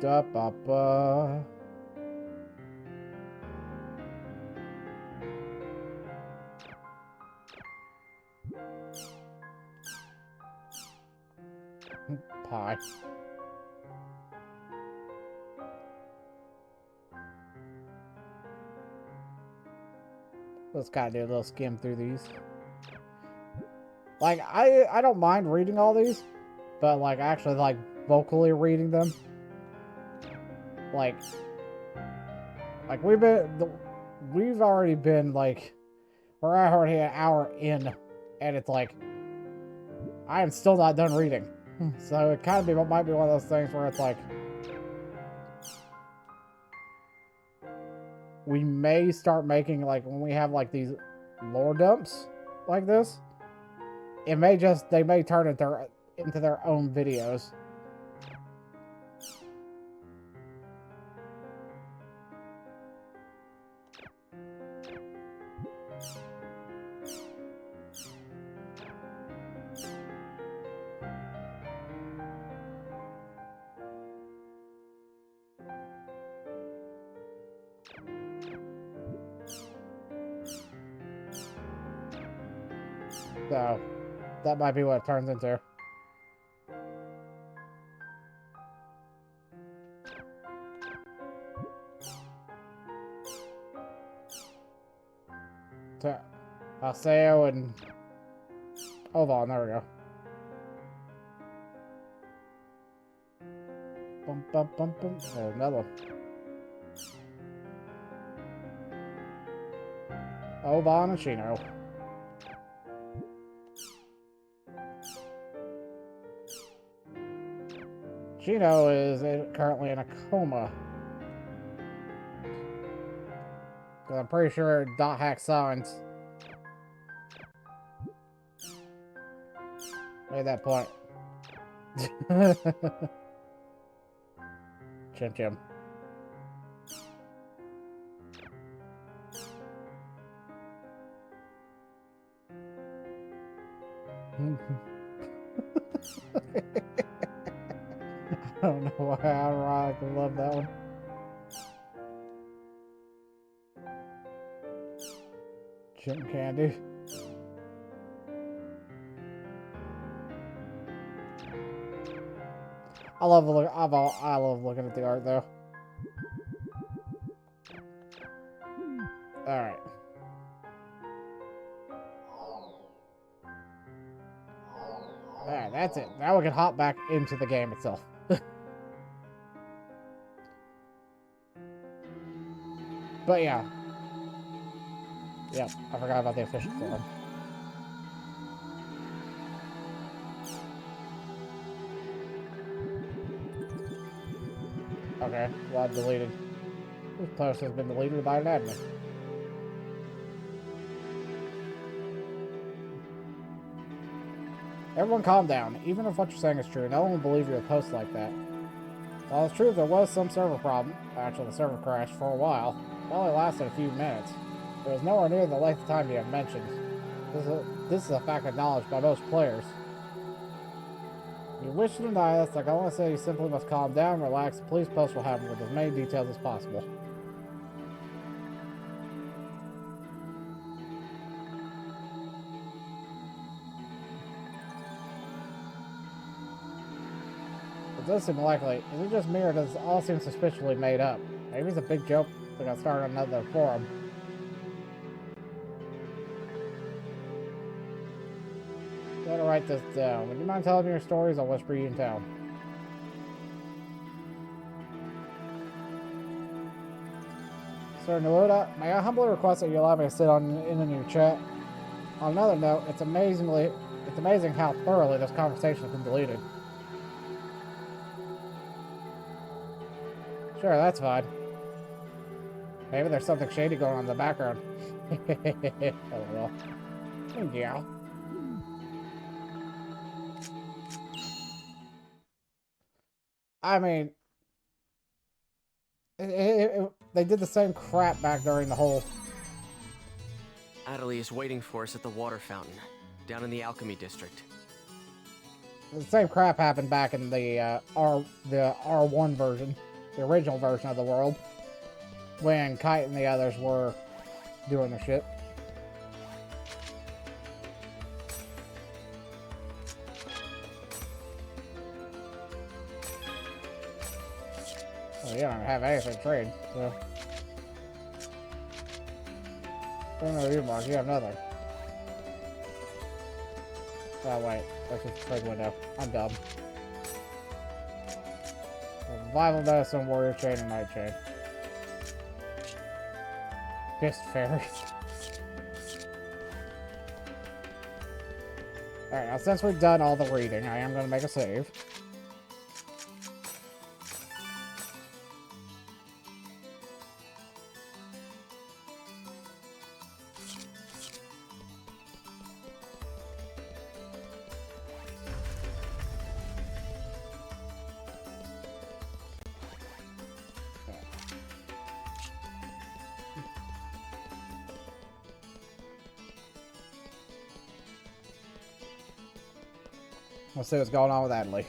Da ba ba. Pie. Let's kind of do a little skim through these. Like, I don't mind reading all these, but like actually like vocally reading them. Like we've already been like, we're already an hour in, and it's like, I am still not done reading. So it kind of might be one of those things where it's like, we may start making, like, when we have like these lore dumps like this, they may turn into their own videos. So, that might be what it turns into. Alceo and Oban, there we go. Bum, bum, bum, bum. There's another one. Oban and Shino. Shino is currently in a coma. I'm pretty sure Dot Hack Signs made that point. Chim Chim. I don't know why I ironically love that one. Chim Candy. I love looking at the art though. All right. All right, that's it. Now we can hop back into the game itself. But yeah. Yep, I forgot about the official forum. Okay, well, deleted. This post has been deleted by an admin. Everyone calm down. Even if what you're saying is true, no one will believe you with posts like that. While it's true there was some server problem, actually the server crashed for a while, it only lasted a few minutes. It was nowhere near the length of time you have mentioned. This is a fact acknowledged by most players. If you wish to deny this, I can only say you simply must calm down, relax, please post what happened with as many details as possible. It does seem likely. Is it just me or does it all seem suspiciously made up? Maybe it's a big joke that got started on another forum. Gotta write this down. Would you mind telling me your stories? I'll whisper you in town. Sir Nuoda, may I humbly request that you allow me to sit in your chat? On another note, it's amazing how thoroughly this conversation has been deleted. Sure, that's fine. Maybe there's something shady going on in the background. Oh well. Yeah. I mean, they did the same crap back during the whole... Atali is waiting for us at the water fountain, down in the Alchemy District. The same crap happened back in the R1 version, the original version of the world, when Kite and the others were doing their shit. Well, you don't have anything to trade, so. Oh no, you Mark, you have nothing. Oh wait, that's just a trade window. I'm dumb. Survival medicine, warrior chain, and night chain. Fist fairy. Alright, now since we've done all the reading, I am gonna make a save. Let's see what's going on with Adley.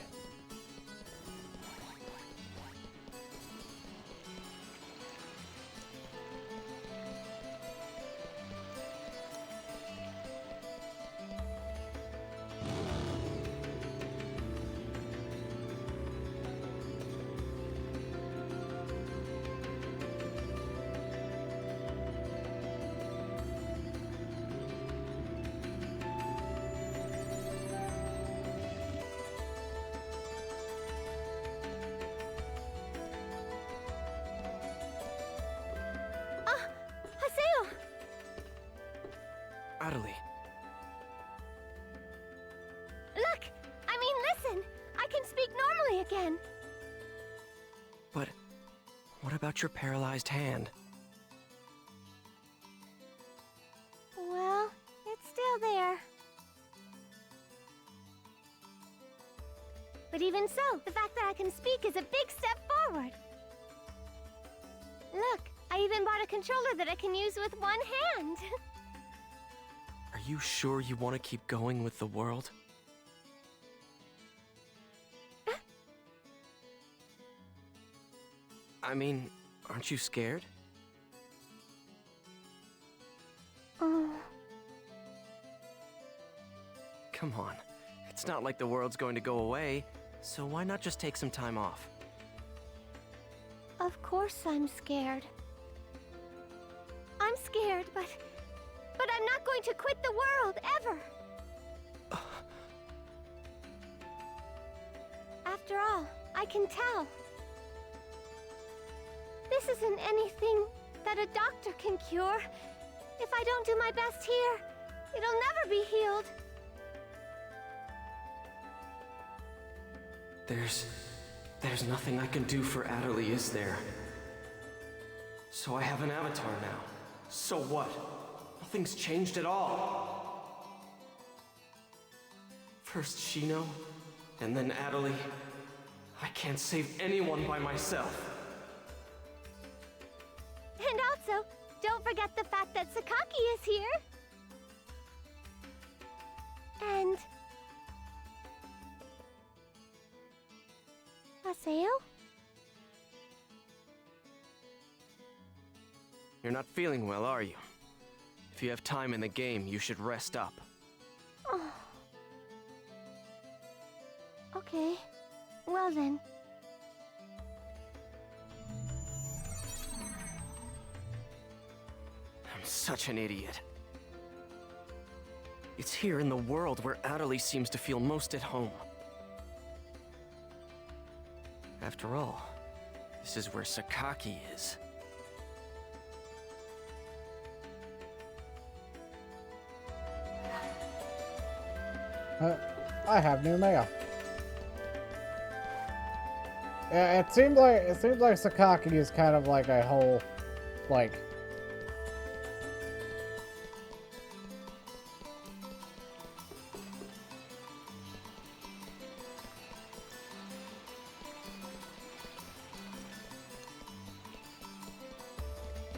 Adelie. Look! I mean, listen! I can speak normally again! But what about your paralyzed hand? Well, it's still there. But even so, the fact that I can speak is a big step forward. Look, I even bought a controller that I can use with one hand. Are you sure you want to keep going with the world? I mean, aren't you scared? Come on. It's not like the world's going to go away, so why not just take some time off? Of course I'm scared. I'm scared, but I'm not going to quit the world, ever! After all, I can tell. This isn't anything that a doctor can cure. If I don't do my best here, it'll never be healed. There's nothing I can do for Adelie, is there? So I have an avatar now. So what? Nothing's changed at all. First Shino, and then Adelie. I can't save anyone by myself. And also, don't forget the fact that Sakaki is here. And Haseo? You're not feeling well, are you? If you have time in the game, you should rest up. Oh. Okay. Well then. I'm such an idiot. It's here in the world where Adelie seems to feel most at home. After all, this is where Sakaki is. I have new mail. Yeah, it seems like Sakaki is kind of like a whole, like.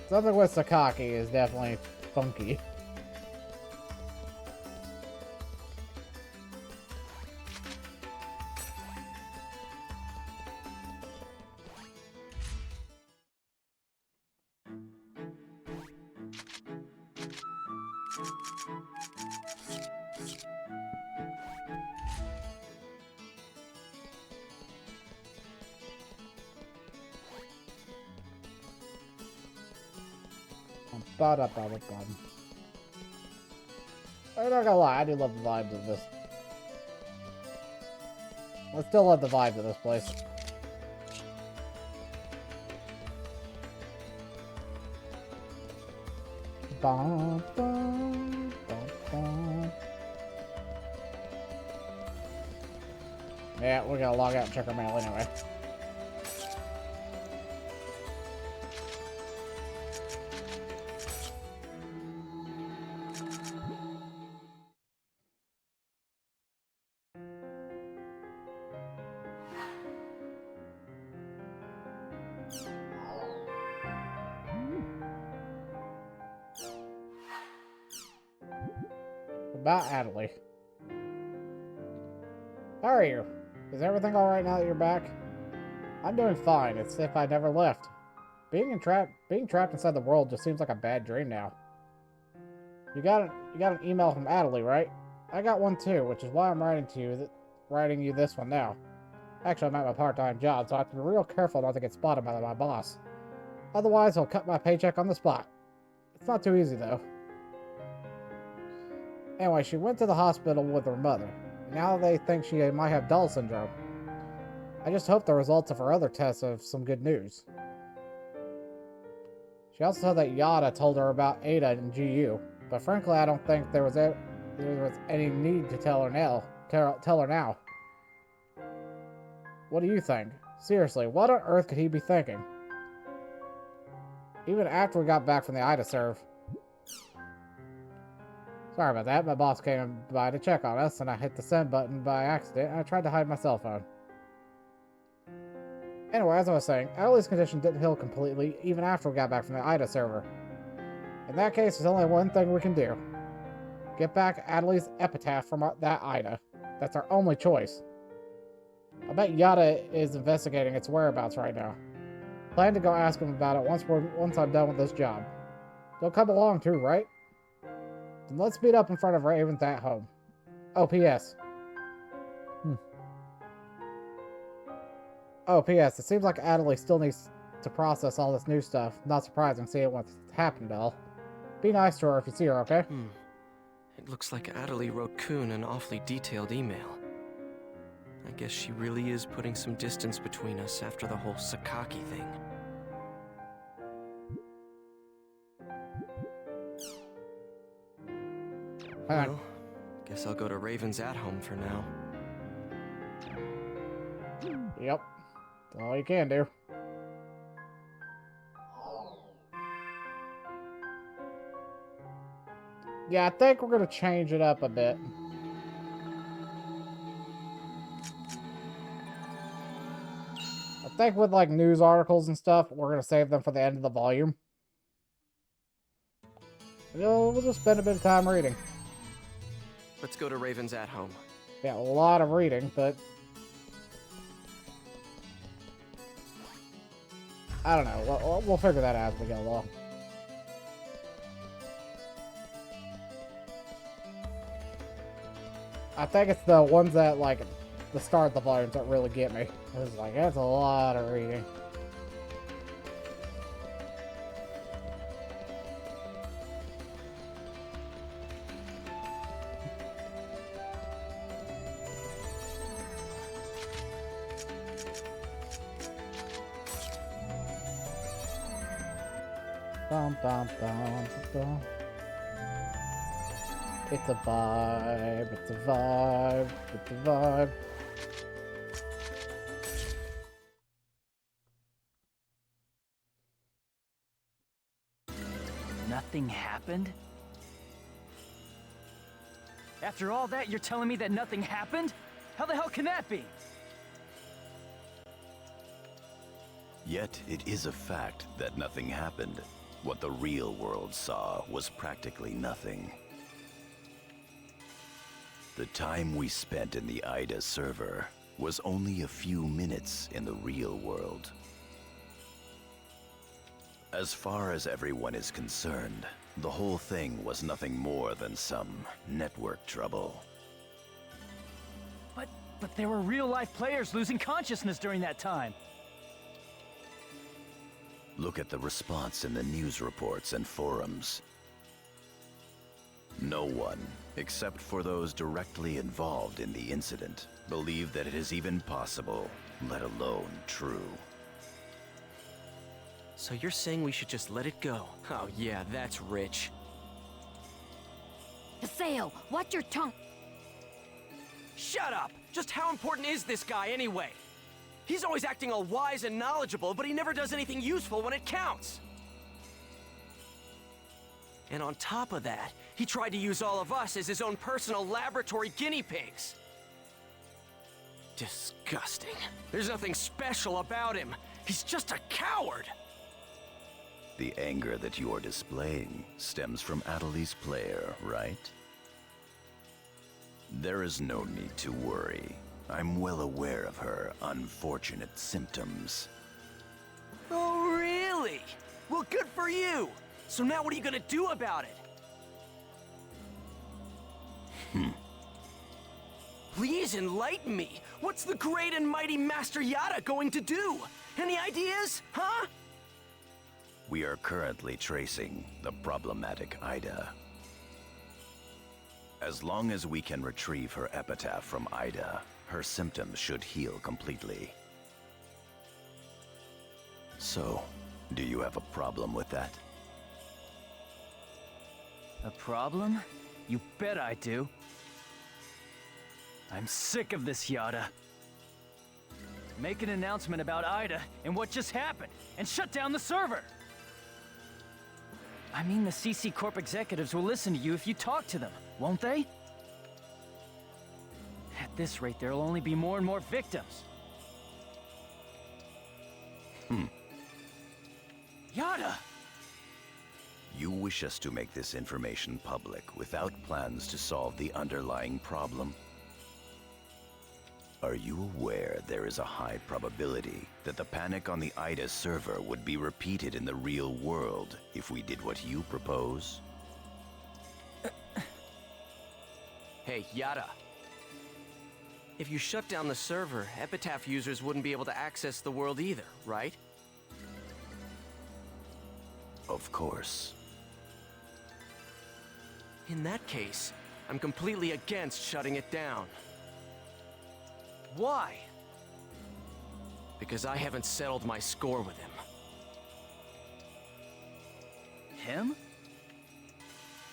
Something with Sakaki is definitely funky. I'm not gonna lie, I do love the vibes of this. I still love the vibes of this place. Bum, bum, bum, bum. Yeah, we're gonna log out and check our mail anyway. About Adelie. How are you? Is everything alright now that you're back? I'm doing fine. It's as if I never left. Being trapped inside the world just seems like a bad dream now. You got an email from Adelie, right? I got one too, which is why I'm writing you this one now. Actually, I'm at my part-time job, so I have to be real careful not to get spotted by my boss. Otherwise, he'll cut my paycheck on the spot. It's not too easy, though. Anyway, she went to the hospital with her mother. Now they think she might have Doll syndrome. I just hope the results of her other tests have some good news. She also said that Yada told her about Ada and GU, but frankly I don't think there was any need to tell her now. Tell her now. What do you think? Seriously, what on earth could he be thinking? Even after we got back from the Ida serve. Sorry about that, my boss came by to check on us, and I hit the send button by accident, and I tried to hide my cell phone. Anyway, as I was saying, Adelie's condition didn't heal completely, even after we got back from the Ida server. In that case, there's only one thing we can do. Get back Adelie's epitaph from that Ida. That's our only choice. I bet Yada is investigating its whereabouts right now. Plan to go ask him about it once I'm done with this job. You'll come along too, right? Then let's meet up in front of Raven's at home. Oh, P.S. Oh, P.S. It seems like Adelie still needs to process all this new stuff. Not surprising seeing what's happened to all. Be nice to her if you see her, okay? It looks like Adelie wrote Kuhn an awfully detailed email. I guess she really is putting some distance between us after the whole Sakaki thing. Well, guess I'll go to Raven's at home for now. Yep. That's all you can do. Yeah, I think we're going to change it up a bit. I think with like news articles and stuff, we're going to save them for the end of the volume. We'll just spend a bit of time reading. Let's go to Raven's at home. Yeah, a lot of reading, but I don't know. We'll figure that out as we go along. I think it's the ones that, like, the start of the volumes that really get me. It's like, that's a lot of reading. Bum, bum, bum, bum. It's a vibe, it's a vibe, it's a vibe. Nothing happened? After all that, you're telling me that nothing happened? How the hell can that be? Yet it is a fact that nothing happened. What the real world saw was practically nothing. The time we spent in the Ida server was only a few minutes in the real world. As far as everyone is concerned, The whole thing was nothing more than some network trouble. But there were real-life players losing consciousness during that time. Look at the response in the news reports and forums. No one, except for those directly involved in the incident, believe that it is even possible, let alone true. So you're saying we should just let it go? Oh yeah, that's rich. Haseo, watch your tongue. Shut up! Just how important is this guy anyway? He's always acting all wise and knowledgeable, but he never does anything useful when it counts. And on top of that, he tried to use all of us as his own personal laboratory guinea pigs. Disgusting. There's nothing special about him. He's just a coward! The anger that you are displaying stems from Atalee's player, right? There is no need to worry. I'm well aware of her unfortunate symptoms. Oh, really? Well, good for you! So now what are you gonna do about it? Please enlighten me! What's the great and mighty Master Yada going to do? Any ideas, huh? We are currently tracing the problematic Ida. As long as we can retrieve her epitaph from Ida, her symptoms should heal completely. So, do you have a problem with that? A problem? You bet I do. I'm sick of this, Yada. Make an announcement about Ida and what just happened, and shut down the server! I mean, the CC Corp executives will listen to you if you talk to them, won't they? At this rate, there'll only be more and more victims. Yada! You wish us to make this information public without plans to solve the underlying problem? Are you aware there is a high probability that the panic on the Ida server would be repeated in the real world if we did what you propose? Hey, Yada. If you shut down the server, Epitaph users wouldn't be able to access the world either, right? Of course. In that case, I'm completely against shutting it down. Why? Because I haven't settled my score with him. Him?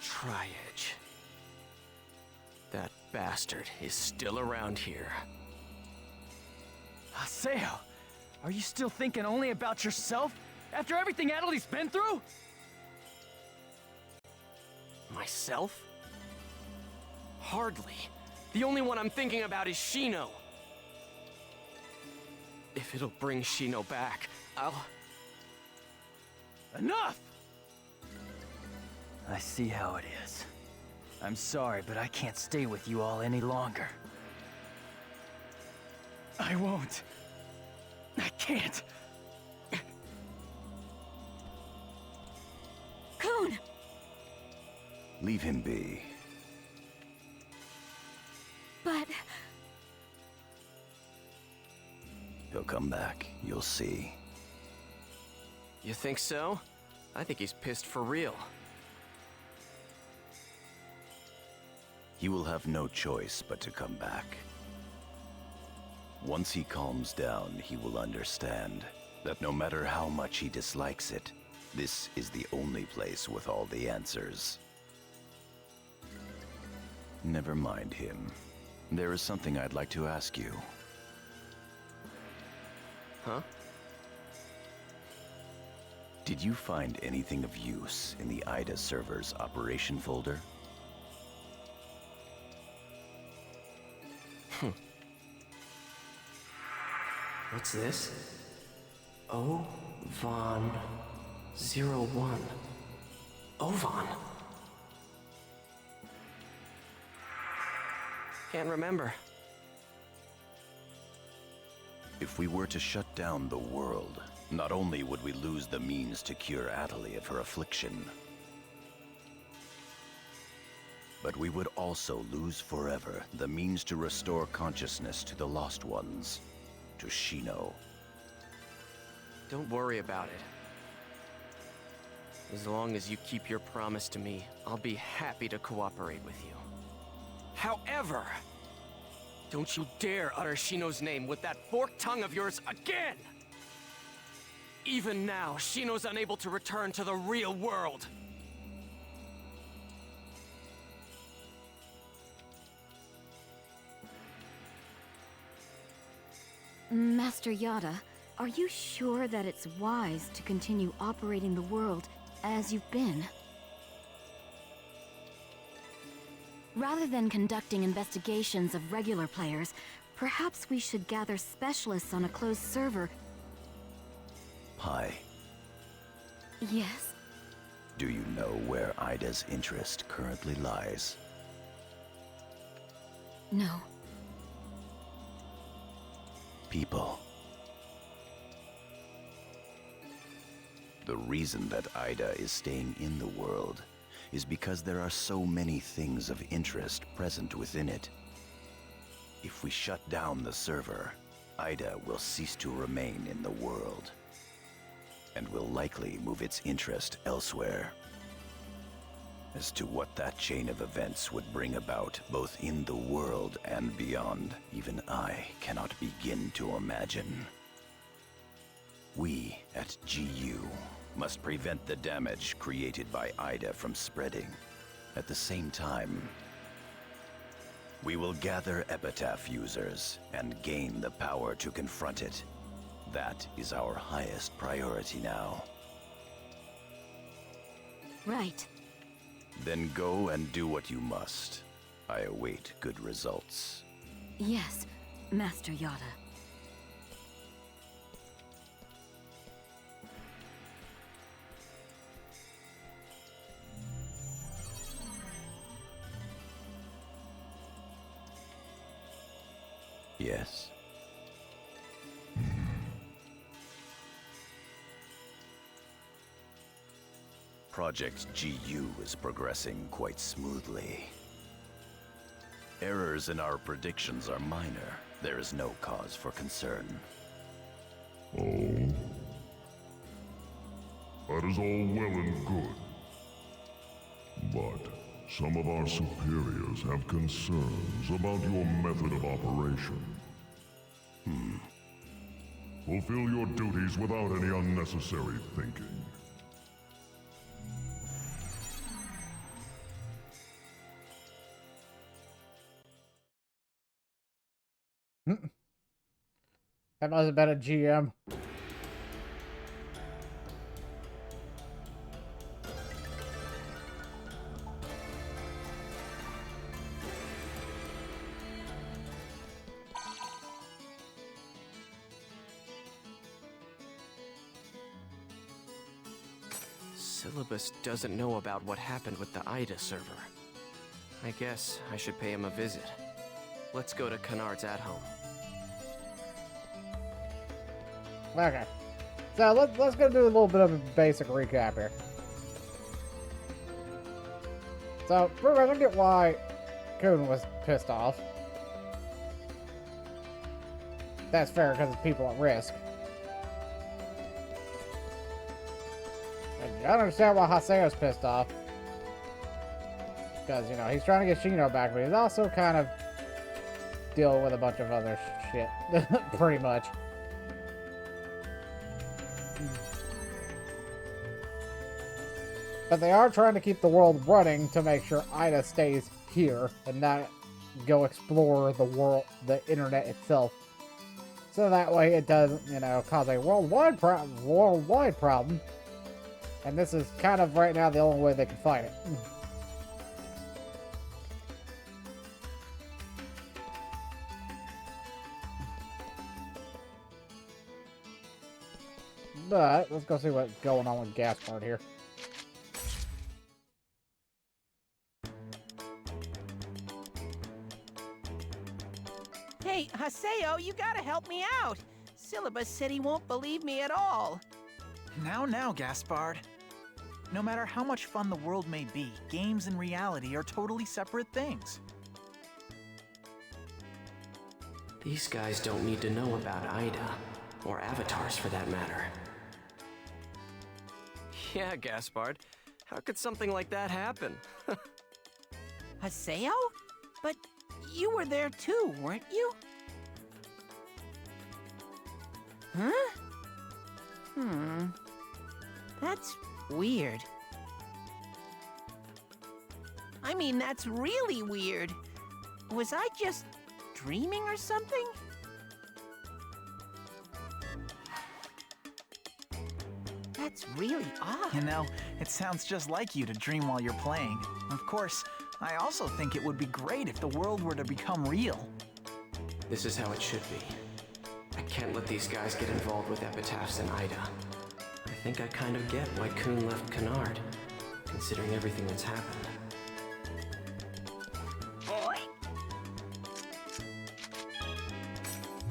Tri-Edge. That bastard is still around here. Haseo, are you still thinking only about yourself? After everything Atalee's been through? Myself? Hardly. The only one I'm thinking about is Shino. If it'll bring Shino back, I'll... Enough! I see how it is. I'm sorry, but I can't stay with you all any longer. I won't. I can't. Kun! Leave him be. But... He'll come back, you'll see. You think so? I think he's pissed for real. He will have no choice but to come back. Once he calms down, he will understand that no matter how much he dislikes it, this is the only place with all the answers. Never mind him. There is something I'd like to ask you. Huh? Did you find anything of use in the Ida server's operation folder? What's this? O-Von 01. Ovan? Can't remember. If we were to shut down the world, not only would we lose the means to cure Atalee of her affliction, But we would also lose forever the means to restore consciousness to the Lost Ones, to Shino. Don't worry about it. As long as you keep your promise to me, I'll be happy to cooperate with you. However, don't you dare utter Shino's name with that forked tongue of yours again! Even now, Shino's unable to return to the real world. Master Yada, are you sure that it's wise to continue operating the world as you've been? Rather than conducting investigations of regular players, perhaps we should gather specialists on a closed server. Pi, Yes? do you know where Ida's interest currently lies? No. People. The reason that Ida is staying in the world is because there are so many things of interest present within it. If we shut down the server, Ida will cease to remain in the world, and will likely move its interest elsewhere. As to what that chain of events would bring about, both in the world and beyond, even I cannot begin to imagine. We at GU must prevent the damage created by Ida from spreading. At the same time, we will gather Epitaph users and gain the power to confront it. That is our highest priority now. Right. Then go and do what you must. I await good results. Yes, Master Yada. Yes. Project GU is progressing quite smoothly. Errors in our predictions are minor. There is no cause for concern. Oh? That is all well and good. But some of our superiors have concerns about your method of operation. Fulfill your duties without any unnecessary thinking. That must have been a GM. Syllabus doesn't know about what happened with the Ida server. I guess I should pay him a visit. Let's go to Kennard's at home. Okay. So let's go do a little bit of a basic recap here. So, first, I don't get why Kun was pissed off. That's fair because it's people at risk. And I don't understand why Haseo's pissed off. Because, you know, he's trying to get Shino back, but he's also kind of dealing with a bunch of other shit. Pretty much. But they are trying to keep the world running to make sure Ida stays here and not go explore the world, the internet itself. So that way it doesn't, you know, cause a worldwide problem. And this is kind of right now the only way they can fight it. But let's go see what's going on with Gaspard here. Hey, Haseo, you gotta help me out. Syllabus said he won't believe me at all. Now, Gaspard. no matter how much fun the world may be, games and reality are totally separate things. These guys don't need to know about Ida, or avatars for that matter. Yeah, Gaspard. How could something like that happen? Haseo? But you were there too, weren't you? Huh? That's weird. I mean, that's really weird. Was I just dreaming or something? That's really odd. You know, it sounds just like you to dream while you're playing. Of course, I also think it would be great if the world were to become real. This is how it should be. I can't let these guys get involved with Epitaphs and Ida. I think I kind of get why Kuhn left Canard, considering everything that's happened.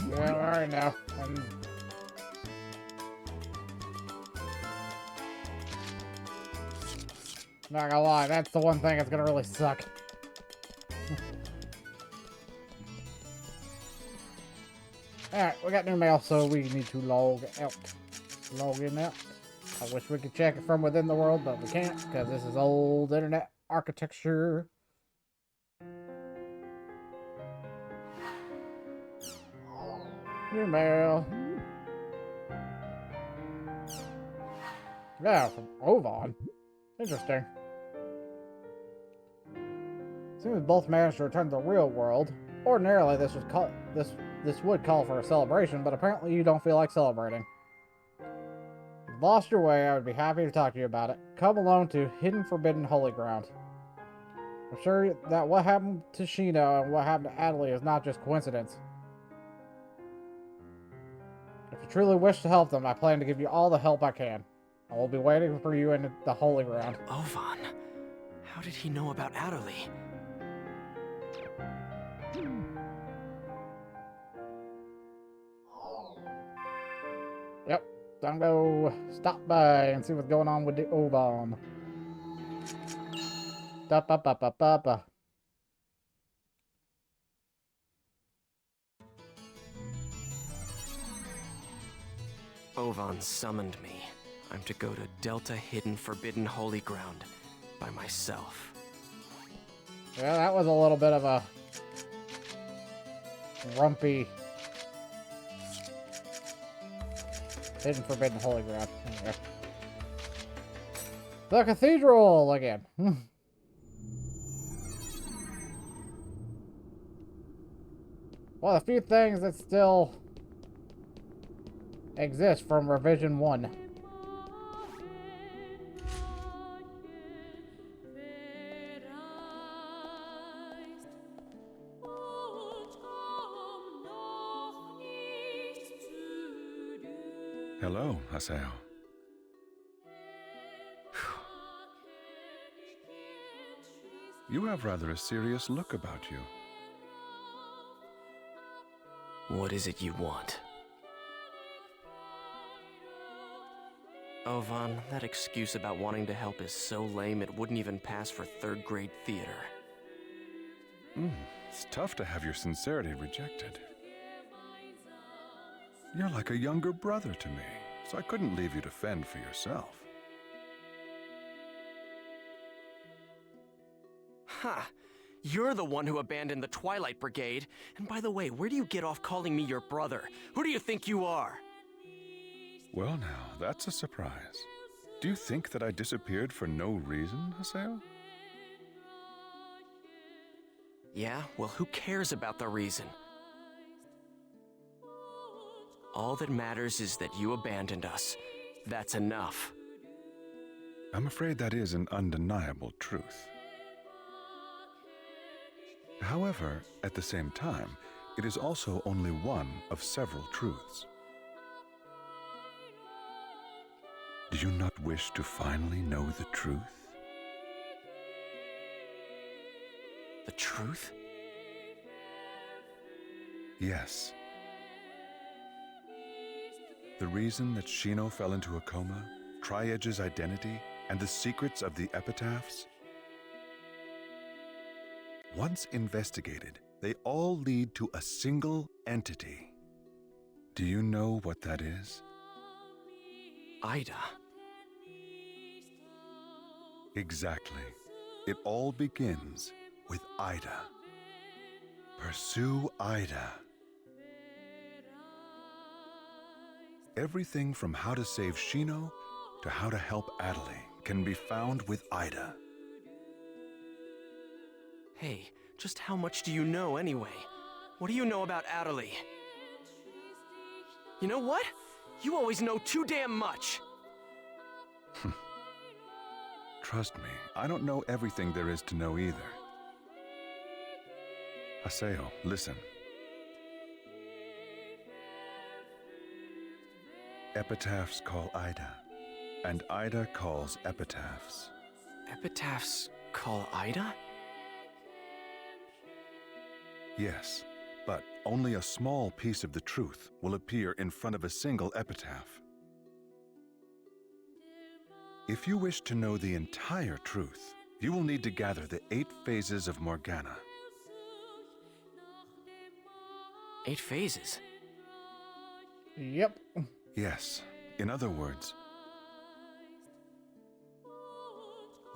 Yeah, alright now. Not gonna lie, that's the one thing that's gonna really suck. Alright, we got new mail, so we need to log out. Log in now. I wish we could check it from within the world, but we can't, because this is old internet architecture. New mail. Yeah, from Ovan. Interesting. Seems both managed to return to the real world. Ordinarily, this would call for a celebration, but apparently you don't feel like celebrating. If you've lost your way, I would be happy to talk to you about it. Come alone to Hidden Forbidden Holy Ground. I'm sure that what happened to Shino and what happened to Adley is not just coincidence. If you truly wish to help them, I plan to give you all the help I can. I will be waiting for you in the Holy Ground. Ovan? How did he know about Adderley? Yep, time to go stop by and see what's going on with the Ovan. Da-ba-ba-ba-ba-ba. Ovan summoned me. I'm to go to Delta Hidden Forbidden Holy Ground by myself. Yeah, that was a little bit of a grumpy Hidden Forbidden Holy Ground. Okay. The cathedral again. Well, a few things that still exist from Revision 1. Hello, Haseo. You have rather a serious look about you. What is it you want? Ovan, that excuse about wanting to help is so lame it wouldn't even pass for third-grade theater. It's tough to have your sincerity rejected. You're like a younger brother to me, so I couldn't leave you to fend for yourself. Ha! You're the one who abandoned the Twilight Brigade. And by the way, where do you get off calling me your brother? Who do you think you are? Well now, that's a surprise. Do you think that I disappeared for no reason, Haseo? Yeah? Well, who cares about the reason? All that matters is that you abandoned us. That's enough. I'm afraid that is an undeniable truth. However, at the same time, it is also only one of several truths. Do you not wish to finally know the truth? The truth? Yes. The reason that Shino fell into a coma, Tri-Edge's identity, And the secrets of the epitaphs? Once investigated, they all lead to a single entity. Do you know what that is? Ida. Exactly. It all begins with Ida. Pursue Ida. Everything from how to save Shino to how to help Adelie can be found with Ida. Hey, just how much do you know anyway? What do you know about Adelie? You know what? You always know too damn much. Trust me, I don't know everything there is to know either. Haseo, listen. Epitaphs call Ida, and Ida calls epitaphs. Epitaphs call Ida? Yes, but only a small piece of the truth will appear in front of a single epitaph. If you wish to know the entire truth, you will need to gather the 8 phases of Morgana. 8 phases? Yep. Yes. In other words,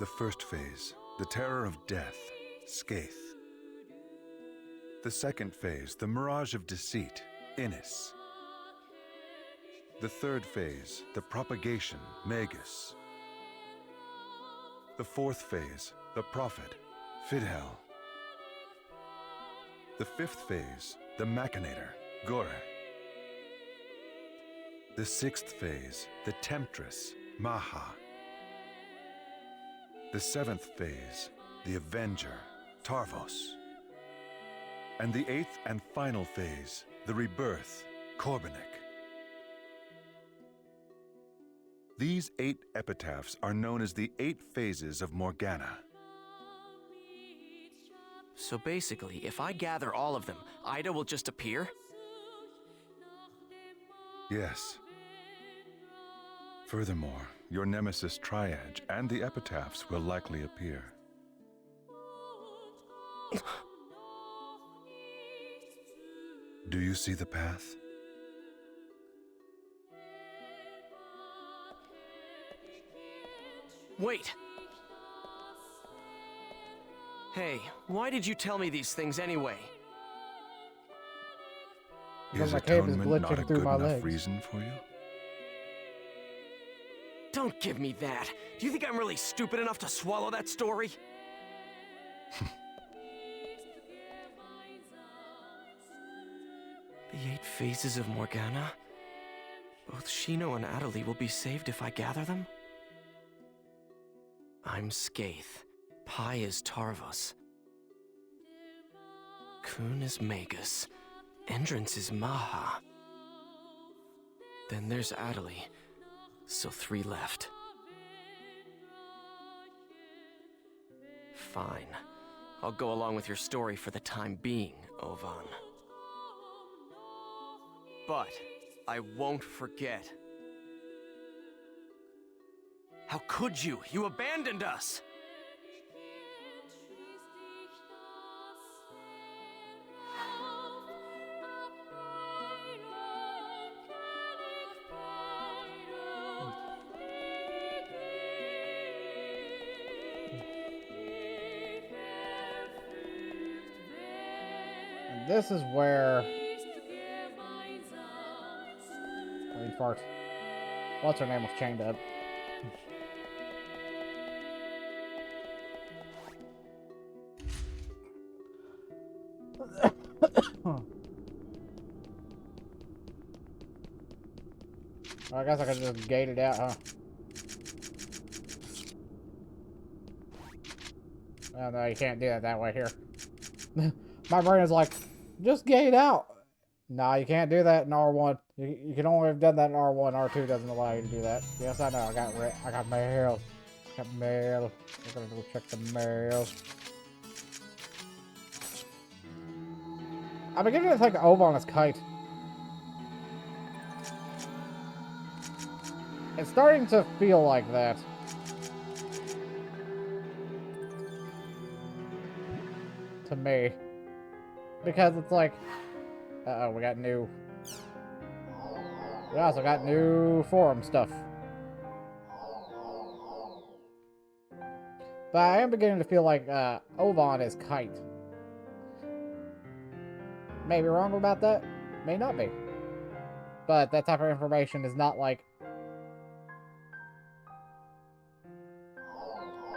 the first phase, the terror of death, Skaith. The second phase, the mirage of deceit, Innis. The third phase, the propagation, Magus. The fourth phase, the prophet, Fidhel. The fifth phase, the machinator, Gore. The sixth phase, the temptress, Maha. The seventh phase, the avenger, Tarvos. And the 8th and final phase, the rebirth, Korbanik. These 8 epitaphs are known as the 8 phases of Morgana. So basically, if I gather all of them, Ida will just appear? Yes. Furthermore, your nemesis Triad and the epitaphs will likely appear. Do you see the path? Wait! Hey, why did you tell me these things anyway? Is my cape is atonement not a glitching through good my enough legs. reason for you? Don't give me that. Do you think I'm really stupid enough to swallow that story? The 8 phases of Morgana? Both Shino and Adelie will be saved if I gather them? I'm Skaith. Pi is Tarvos. Kun is Magus. Endrance is Maha. Then there's Adelie. So 3 left. Fine. I'll go along with your story for the time being, Ovan. But I won't forget. How could you? You abandoned us! And this is where... Brain fart. What's her name was chained up. I guess I could just gate it out, huh? Oh, no, you can't do it that way here. My brain is like, just gate out. Nah, you can't do that in R1. You can only have done that in R1. R2 doesn't allow you to do that. Yes, I know. I got mail. I got mail. I'm gonna go check the mail. I'm beginning to think Ovan is Kite. It's starting to feel like that. me. Because it's like... Uh-oh, we got new... We also got new forum stuff. But I am beginning to feel like Ovan is Kite. May be wrong about that. May not be. But that type of information is not like...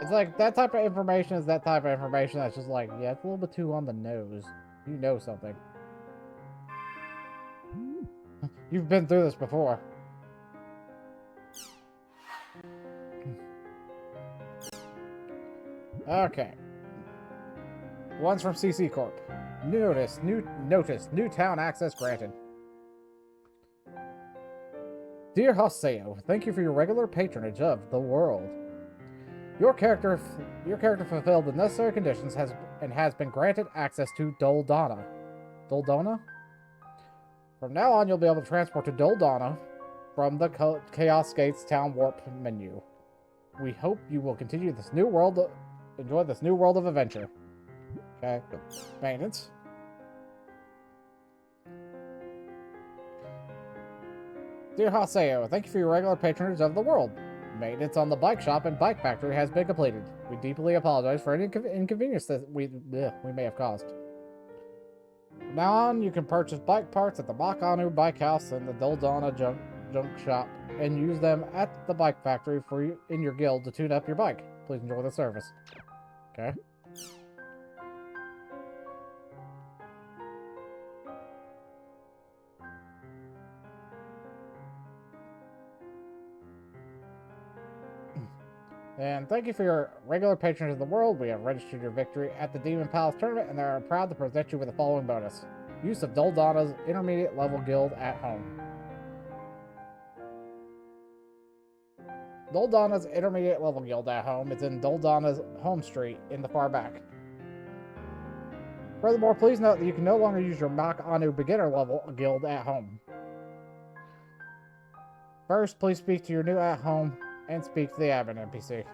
It's like that type of information is that type of information that's just like, yeah, it's a little bit too on the nose. You know something. You've been through this before. Okay. One's from CC Corp. Notice, new town access granted. Dear Haseo, thank you for your regular patronage of the world. Your character fulfilled the necessary conditions and has been granted access to Doldana. Doldana? From now on, you'll be able to transport to Doldana from the Chaos Gates Town Warp menu. We hope you will continue this new world, enjoy this new world of adventure. Okay, maintenance. Dear Haseo, thank you for your regular patronage of the world. Maintenance on the bike shop and bike factory has been completed. We deeply apologize for any inconvenience that we may have caused. From now on, you can purchase bike parts at the Makanu Bike House and the Doldana Junk Shop, and use them at the bike factory in your guild to tune up your bike. Please enjoy the service. Okay. And thank you for your regular patronage of the world. We have registered your victory at the Demon Palace tournament and are proud to present you with the following bonus. Use of Doldana's intermediate level guild at home. Doldana's intermediate level guild at home is in Doldana's home street in the far back. Furthermore, please note that you can no longer use your Mach Anu beginner level guild at home. First, please speak to your new at home and speak to the admin NPC.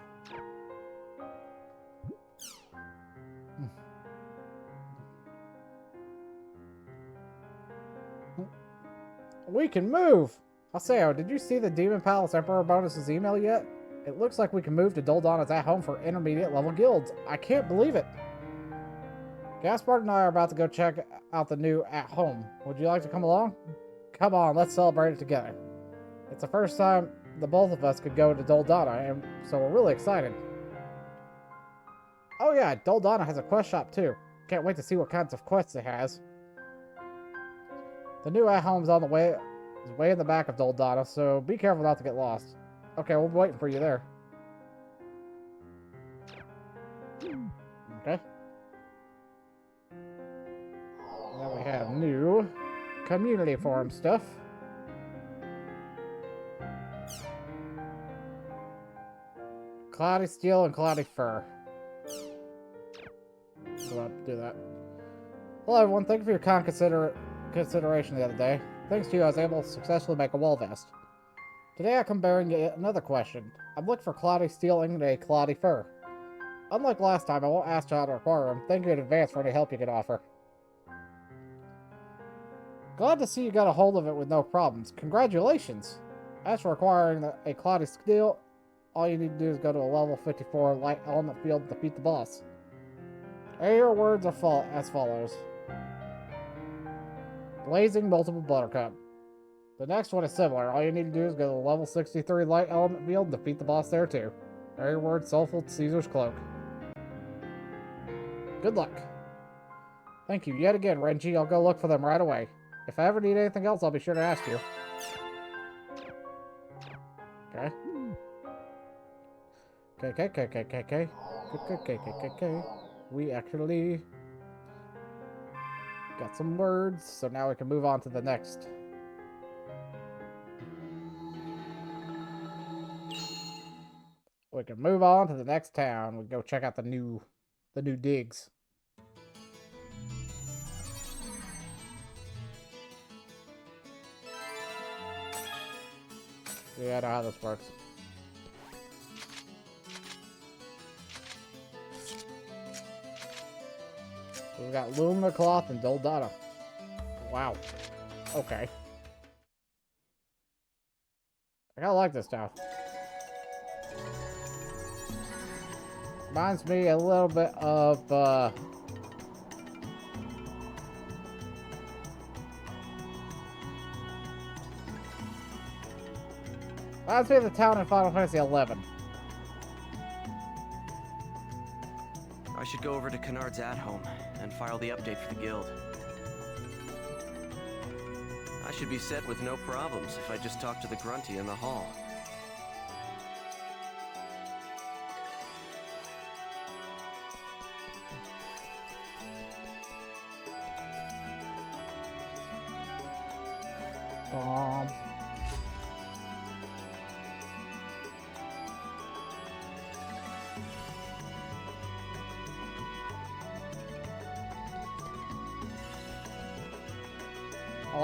We can move! Haseo, did you see the Demon Palace Emperor bonus's email yet? It looks like we can move to Doldana's at home for intermediate level guilds. I can't believe it! Gaspard and I are about to go check out the new at home. Would you like to come along? Come on, let's celebrate it together. It's the first time the both of us could go to Doldana, and so we're really excited. Oh yeah, Doldana has a quest shop too. Can't wait to see what kinds of quests it has. The new at-home's on the way, is way in the back of Doldana, so be careful not to get lost. Okay, we'll be waiting for you there. Okay. Now we have new community forum stuff. Cloudy Steel and Cloudy Fur. We'll have to do that. Hello everyone, thank you for your kind consideration the other day. Thanks to you, I was able to successfully make a wall vest. Today I come bearing yet another question. I'm looking for Cloudy Steel and a Cloudy Fur. Unlike last time, I won't ask you how to acquire them. Thank you in advance for any help you can offer. Glad to see you got a hold of it with no problems. Congratulations! As for acquiring a Cloudy Steel, all you need to do is go to a level 54 light element field to defeat the boss. And your words are as follows. Blazing Multiple Buttercup. The next one is similar. All you need to do is go to the level 63 light element field and defeat the boss there too. Are your words Soulful Caesar's Cloak. Good luck. Thank you yet again, Renji. I'll go look for them right away. If I ever need anything else, I'll be sure to ask you. Okay. Okay. We actually got some words, so now we can move on to the next. We can move on to the next town. We go check out the new digs. Yeah, I know how this works. We got Luma Cloth and Doldata. Wow. Okay. I kinda like this town. Reminds me a little bit of, reminds me of the town in Final Fantasy XI. I should go over to Kennard's at-home and file the update for the guild. I should be set with no problems if I just talk to the Grunty in the hall. I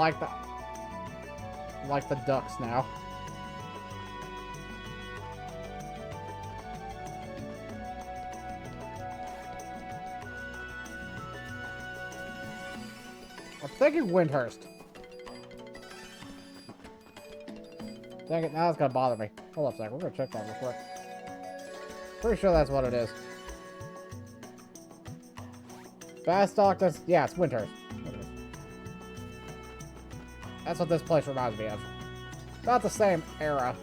like the ducks now. I'm thinking Windhurst. Dang it, now it's gonna bother me. Hold up a second, we're gonna check that real quick. Pretty sure that's what it is. Bastock, that's, yeah, it's Windhurst. That's what this place reminds me of. About the same era.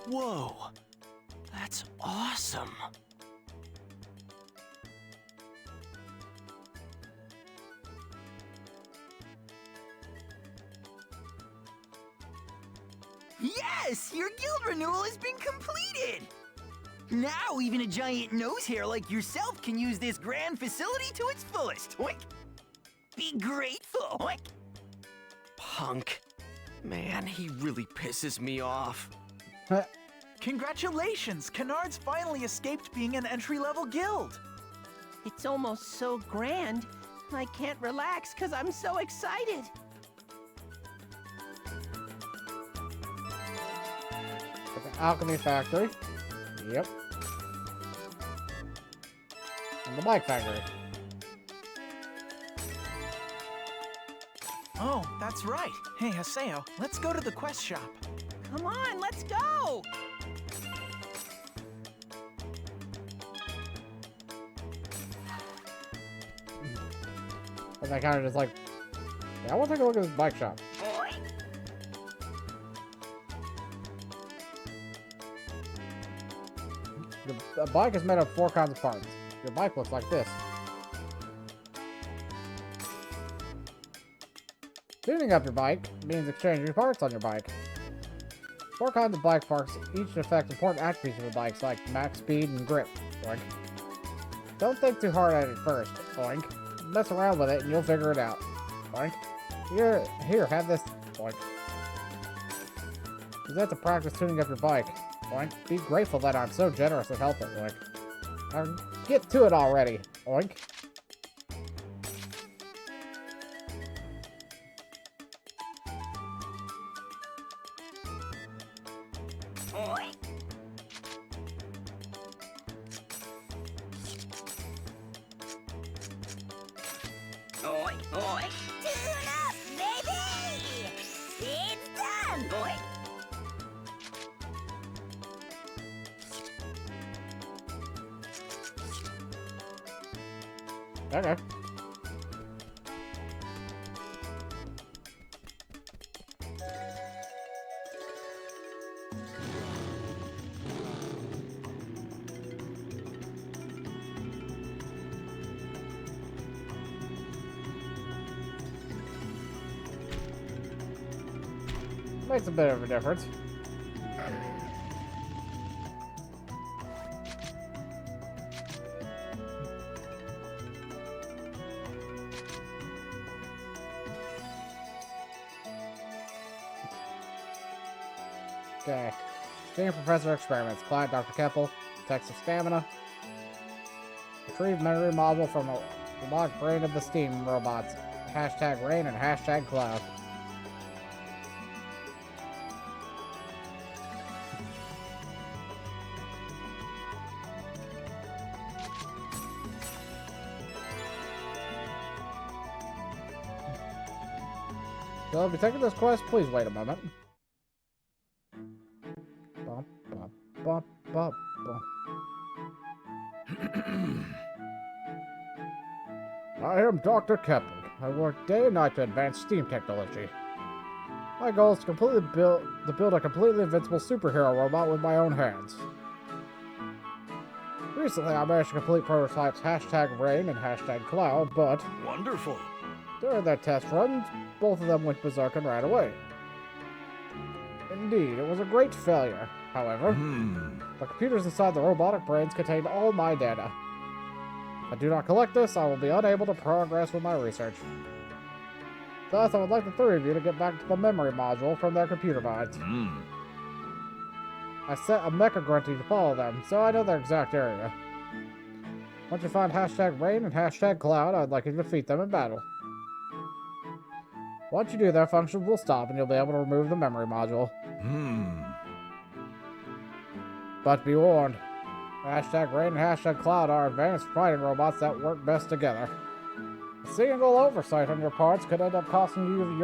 Whoa! That's awesome! Yes! Your guild renewal has been completed! Now even a giant nose hair like yourself can use this grand facility to its fullest. Oink. Be grateful. Oink. Punk. Man, he really pisses me off. Congratulations! Kennard's finally escaped being an entry-level guild. It's almost so grand, I can't relax because I'm so excited. The Alchemy Factory. Yep. And the Bike Factory. Oh, that's right. Hey, Haseo, let's go to the quest shop. Come on, let's go! And I kind of just like, yeah, I want to take a look at this bike shop. The bike is made of 4 kinds of parts. Your bike looks like this. Tuning up your bike means exchanging parts on your bike. 4 kinds of bike parts each affect important attributes of the bikes like max speed and grip. Oink. Don't think too hard at it first. Oink. Mess around with it and you'll figure it out. Oink. Here, have this. Oink. You have to practice tuning up your bike. Oink. Be grateful that I'm so generous with helping. Oink. Now get to it already. Oink. Okay. Makes a bit of a difference. Okay. Senior Professor Experiments. Client Dr. Keppel. Text of Stamina. Retrieve memory module from a robotic brain of the Steam robots. Hashtag Rain and hashtag Cloud. So I'll be taking this quest. Please wait a moment. Bump, bump, bump, bump, bump. I am Dr. Keppel. I work day and night to advance STEAM technology. My goal is to build a completely invincible superhero robot with my own hands. Recently, I managed to complete prototypes #Rain and #Cloud, but Wonderful. during their test runs, both of them went berserk and ran away. Indeed, it was a great failure. However, the computers inside the robotic brains contained all my data. If I do not collect this, I will be unable to progress with my research. Thus, I would like the three of you to get back to the memory module from their computer minds. I set a Mecha Grunty to follow them, so I know their exact area. Once you find #Rain and #Cloud, I'd like you to defeat them in battle. Once you do, their functions will stop and you'll be able to remove the memory module. But be warned, #Rain and #Cloud are advanced fighting robots that work best together. A single oversight on your parts could end up costing you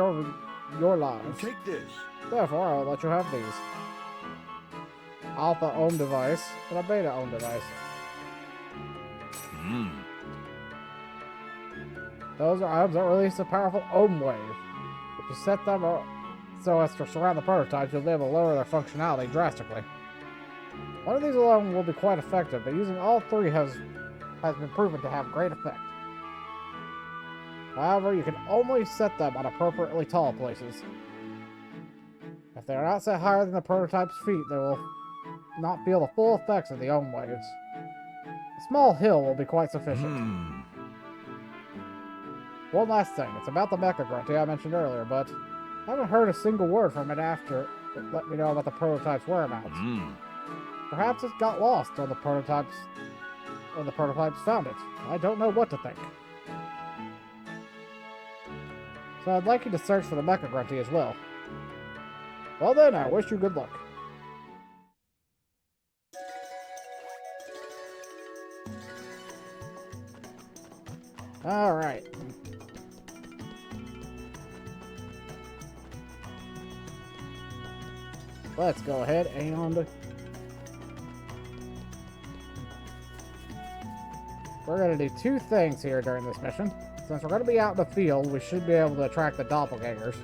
your lives. Take this. Therefore, I'll let you have these. Alpha Ohm device and a Beta Ohm device. Those are items that release a powerful Ohm wave. If you set them so as to surround the prototypes, you'll be able to lower their functionality drastically. One of these alone will be quite effective, but using all three has been proven to have great effect. However, you can only set them on appropriately tall places. If they are not set higher than the prototype's feet, they will not feel the full effects of the Ohm waves. A small hill will be quite sufficient. One last thing, it's about the Mecha Grunty I mentioned earlier, but I haven't heard a single word from it after it let me know about the prototype's whereabouts. Perhaps it got lost when the prototypes found it. I don't know what to think. So I'd like you to search for the Mecha Grunty as well. Well then, I wish you good luck. Alright. Let's go ahead and we're going to do two things here during this mission. Since we're going to be out in the field, we should be able to attract the doppelgangers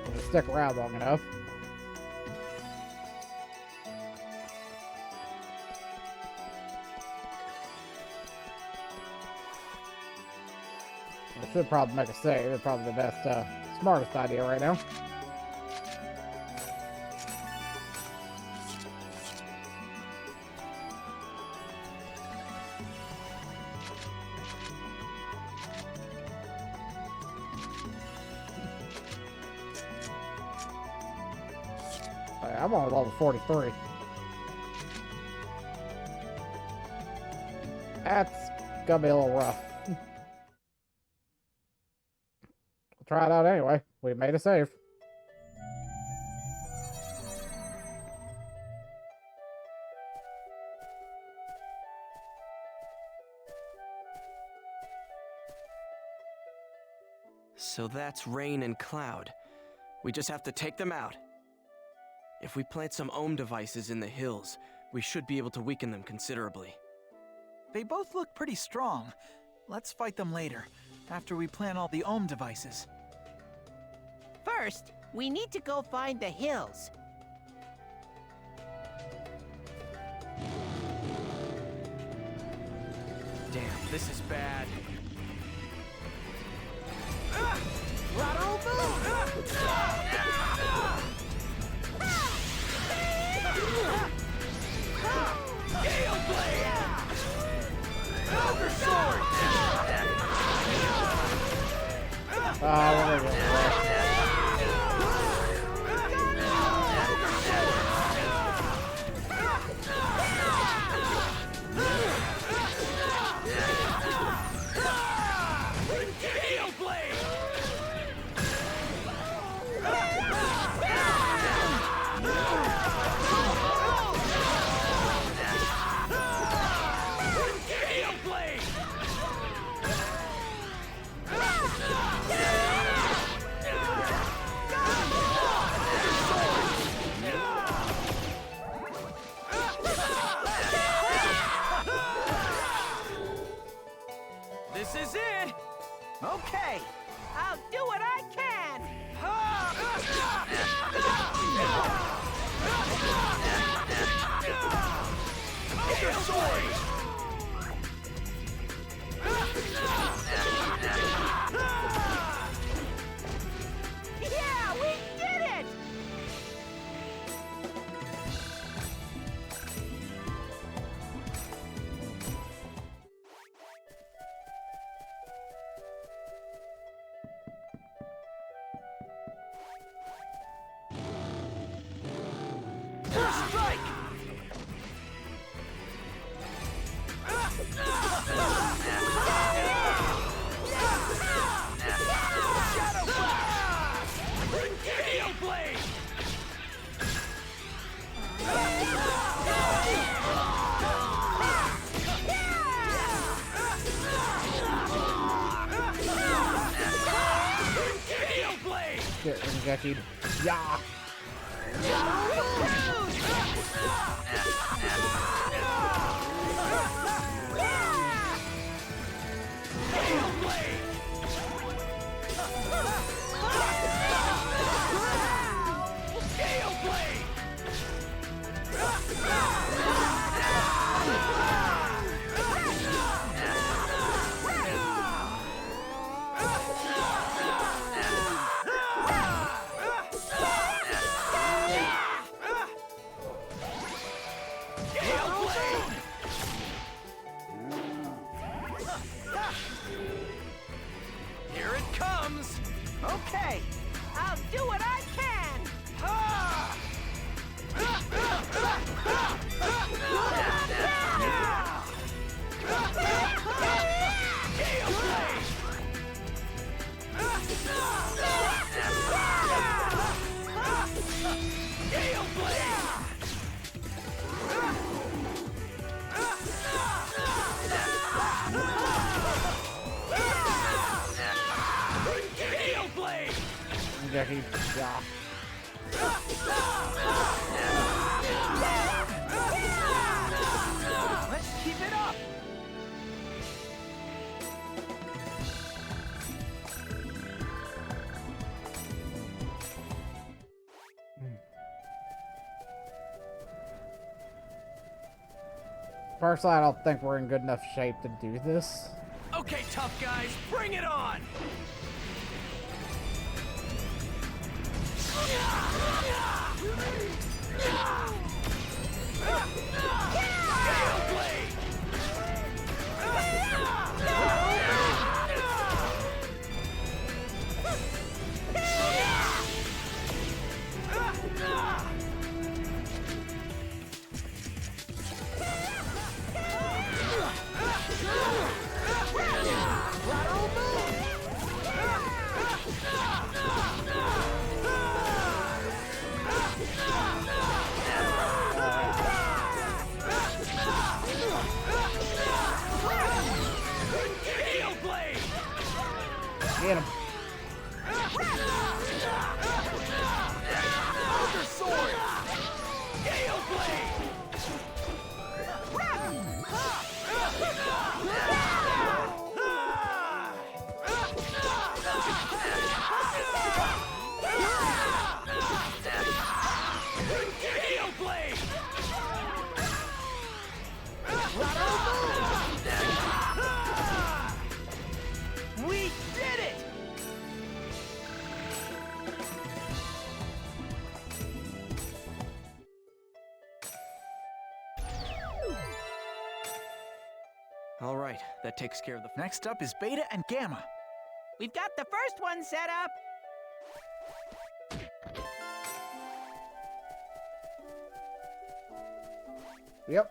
if we stick around long enough. I should probably make a save. It's probably the best, smartest idea right now. I'm on level 43. That's gonna be a little rough. We'll try it out anyway. We made a save. So that's Rain and Cloud. We just have to take them out. If we plant some Ohm devices in the hills, we should be able to weaken them considerably. They both look pretty strong. Let's fight them later, after we plant all the Ohm devices. First, we need to go find the hills. Damn, this is bad. Lateral move! Gale Blade! Ogre Sword! We're gonna Gale Blade! Okay, I'll do what I can. Your sword! Yeah, we did it! First strike! Shadow Blast! Gale Blade! Gale Blade! Get injected. Yeah. Gale Blade! Gale Blade! Gale Blade! Here it comes! Okay, I'll do what I can. Gale Blade! Gale Blade! Gale Blade! Injected. Yeah. Let's keep it up! Personally, I don't think we're in good enough shape to do this. Okay, tough guys, bring it on! Gale Blade! Gale Blade! Get him. Elder Sword! Gale Blade! Gale Blade! We did it! All right, that takes care of the... Next up is Beta and Gamma. We've got the first one set up. Yep.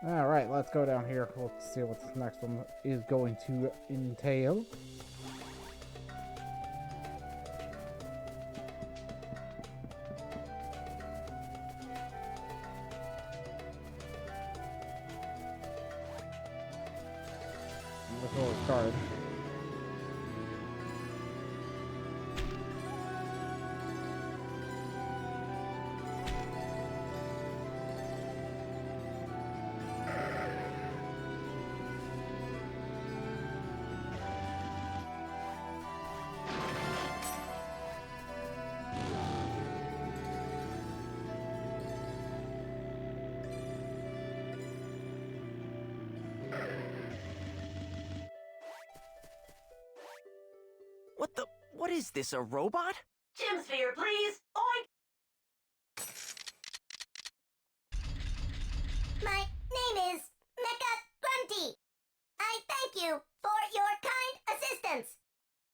Alright, let's go down here. Let's see what this next one is going to entail. Before we started. What is this, a robot? Gym sphere, please. Oink! My name is Mecha Grunty. I thank you for your kind assistance.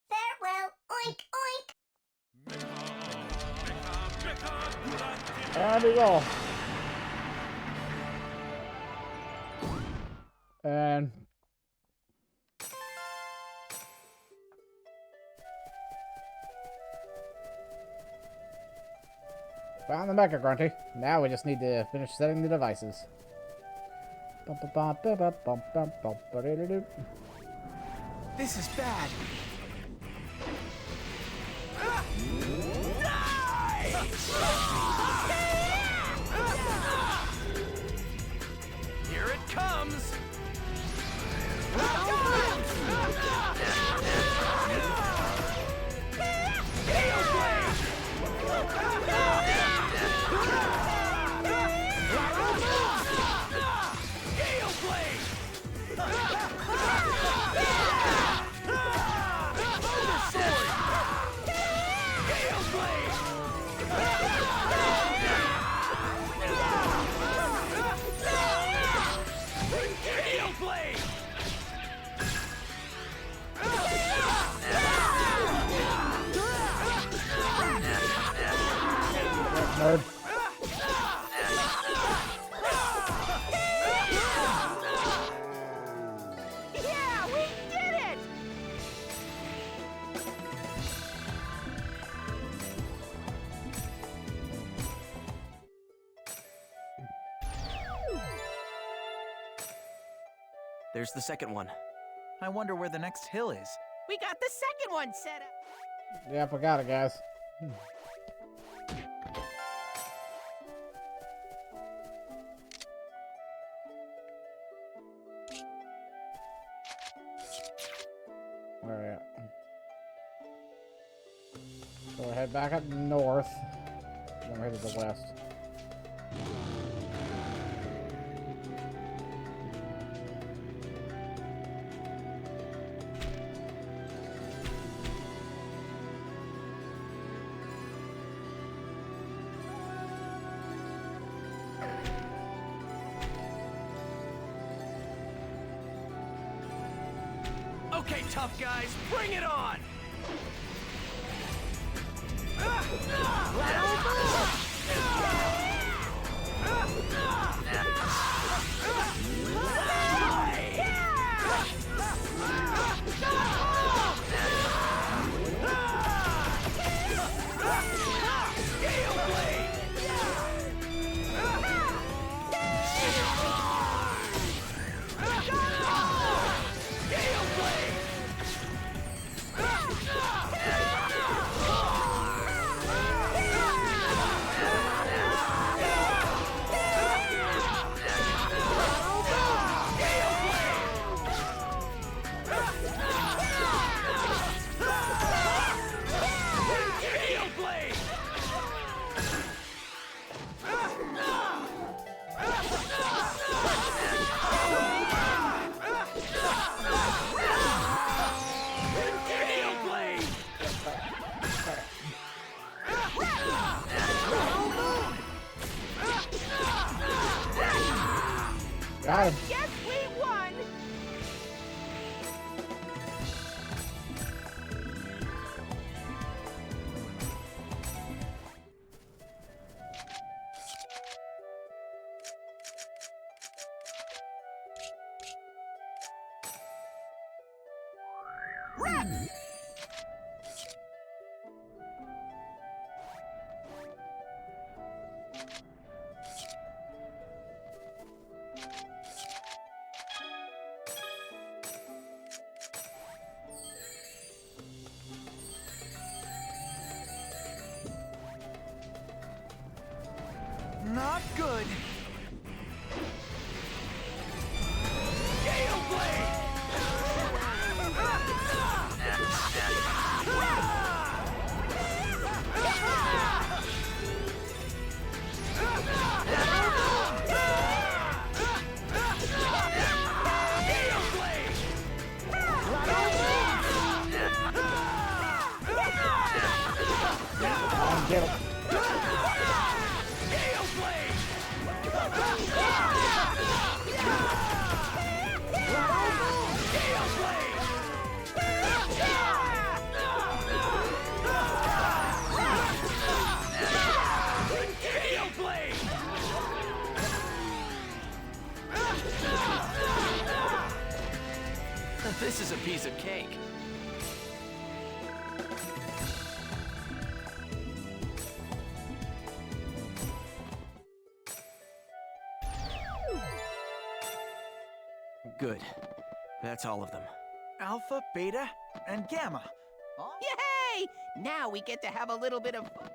Farewell, oink oink. There we go. And found the Mecha Grunty. Now we just need to finish setting the devices. This is bad. Here it comes. Nerd. Yeah, we did it! There's the second one. I wonder where the next hill is. We got the second one set up. Yep, I got it, guys. Where are we at? So we'll head back up north. Then we're headed to the west. Okay, tough guys, bring it on! Got him. Yes, we won! Run! Not good. Gale Blade! Gale Blade! This is a piece of cake. Good. That's all of them. Alpha, Beta, and Gamma. Yay! Now we get to have a little bit of fun.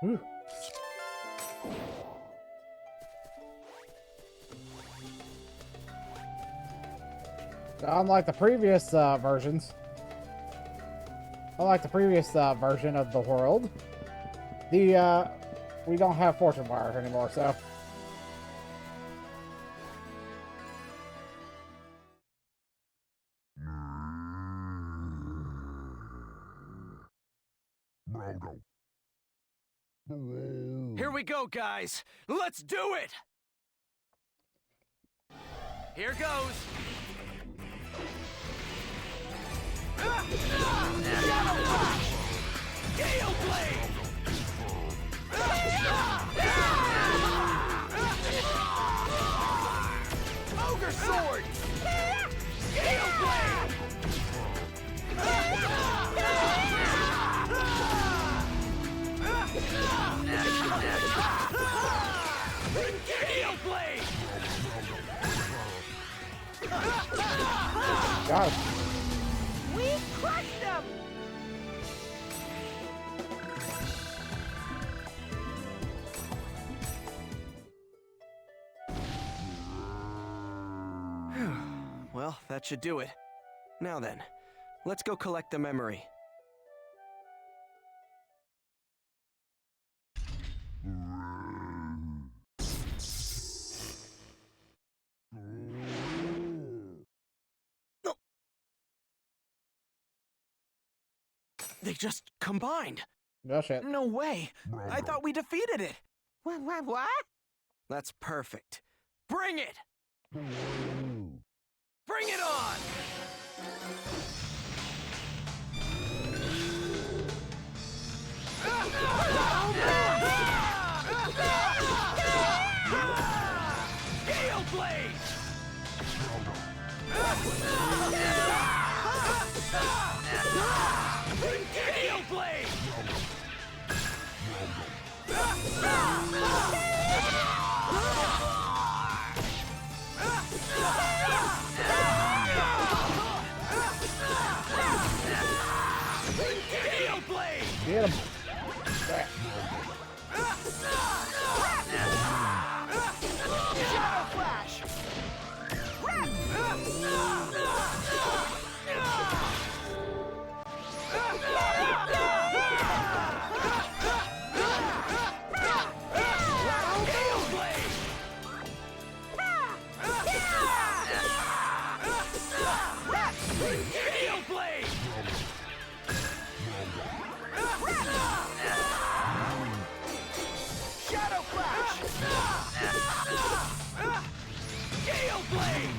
Whew. Unlike the previous versions, unlike the previous version of the world, we don't have fortune wire anymore, so. Here we go, guys. Let's do it. Here goes. Gale Blade! Ogre Sword! Gale Blade! Gale Blade! Got it. We crushed them! Well, that should do it. Now then, let's go collect the memory. They just combined. No shit. No way. I thought we defeated it. What? That's perfect. Bring it! Bring it on! Gale Blade! Gale Blade! Gale Blade! Get him. Shadow Flash! Gale Blade! Shadow Flash! Gale Blade!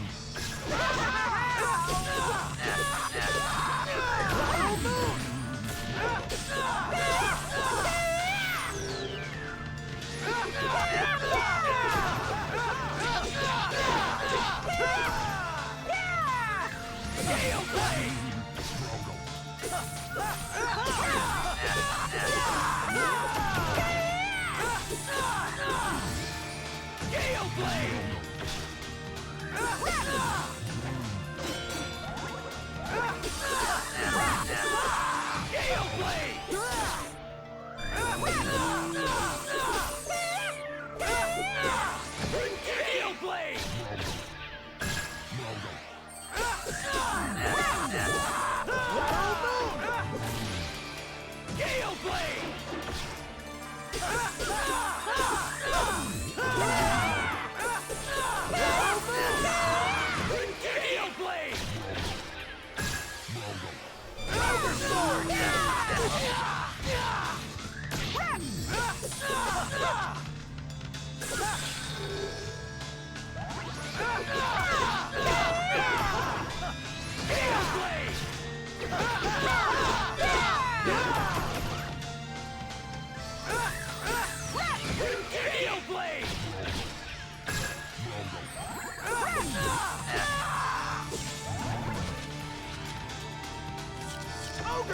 Gale Blade! Gale Blade! Gale Blade! Gale Blade! Gale Blade! Gale Blade! Ogre Sword! Gale Blade!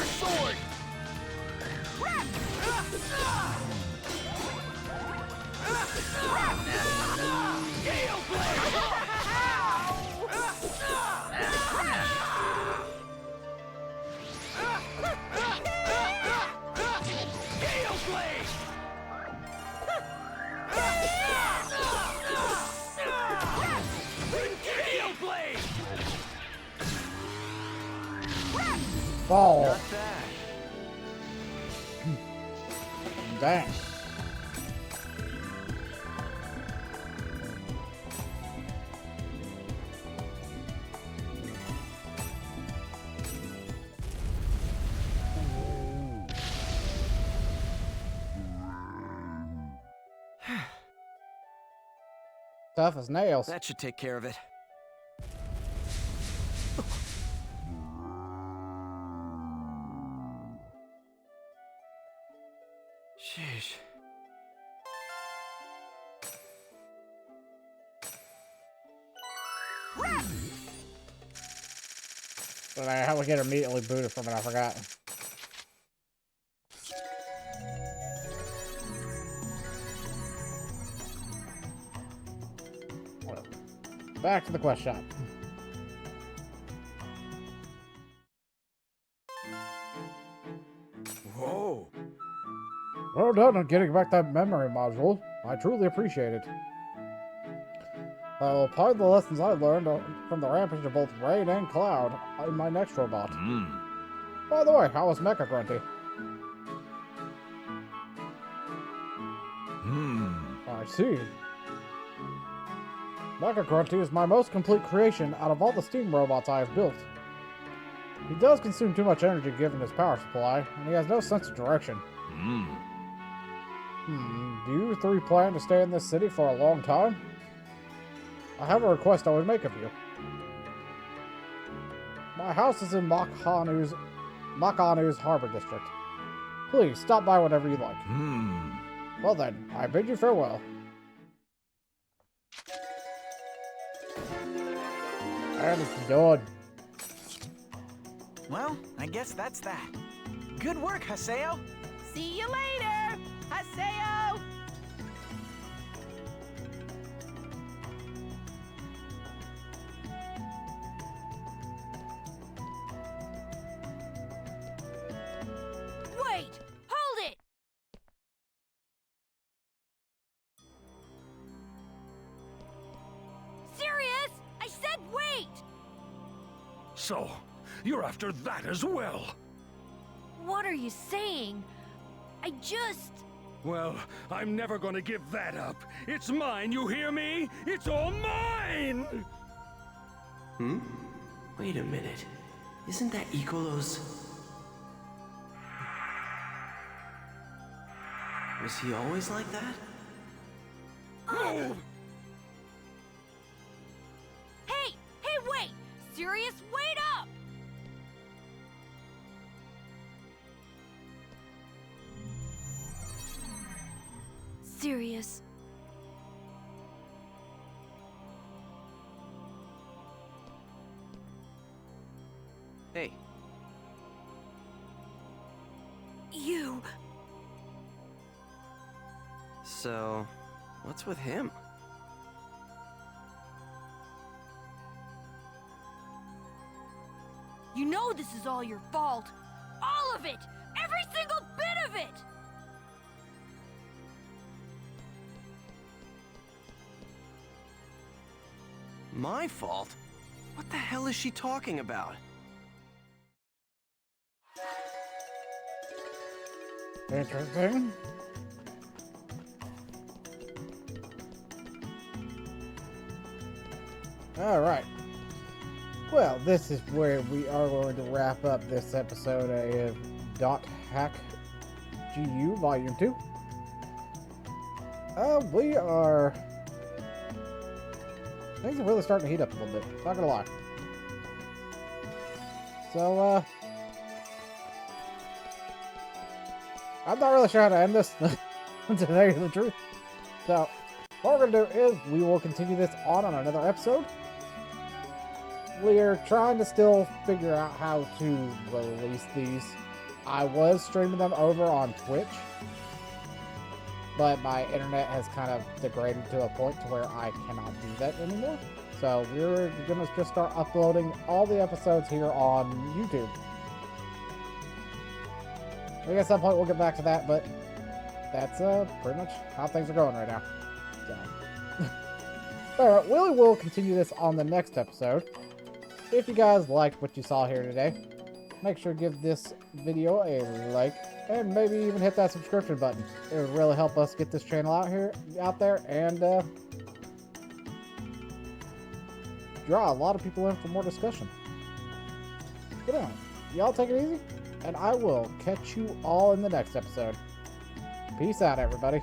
sword! Gale Blade! Gale Blade! Gale Blade! Ball. Not bad. Dang. Tough as nails. That should take care of it. Sheesh. But how we get immediately booted from it, I forgot. Well, back to the quest shop. Whoa. Well done on getting back that memory module. I truly appreciate it. I will apply the lessons I learned from the rampage of both Rain and Cloud in my next robot. By the way, how was Mecha Grunty? I see. Mecha Grunty is my most complete creation out of all the steam robots I have built. He does consume too much energy given his power supply, and he has no sense of direction. Do you three plan to stay in this city for a long time? I have a request I would make of you. My house is in Makanu's Harbor District. Please, stop by whenever you like. Well then, I bid you farewell. And it's done. Well, I guess that's that. Good work, Haseo. See you later, Haseo! Wait! Hold it! Sirius! I said wait! So, you're after that as well? What are you saying? I just... Well, I'm never gonna give that up. It's mine, you hear me? It's all mine! Wait a minute. Isn't that Icolo's? Was he always like that? Oh! Hey! Hey, wait! Sirius, wait up! Sirius. Hey. You... So, what's with him? You know this is all your fault! All of it! Every single bit of it! My fault? What the hell is she talking about? Interesting. Alright. Well, this is where we are going to wrap up this episode of Dot Hack GU Volume 2. We are... Things are really starting to heat up a little bit, not gonna lie. So, I'm not really sure how to end this, to tell you the truth. So, what we're gonna do is we will continue this on another episode. We are trying to still figure out how to release these. I was streaming them over on Twitch, but my internet has kind of degraded to a point to where I cannot do that anymore. So we're gonna just start uploading all the episodes here on YouTube. Maybe at some point we'll get back to that, but that's pretty much how things are going right now. So. Alright, we will continue this on the next episode. If you guys liked what you saw here today, make sure to give this video a like, and maybe even hit that subscription button. It would really help us get this channel out there, and draw a lot of people in for more discussion. Good night. Y'all take it easy, and I will catch you all in the next episode. Peace out, everybody.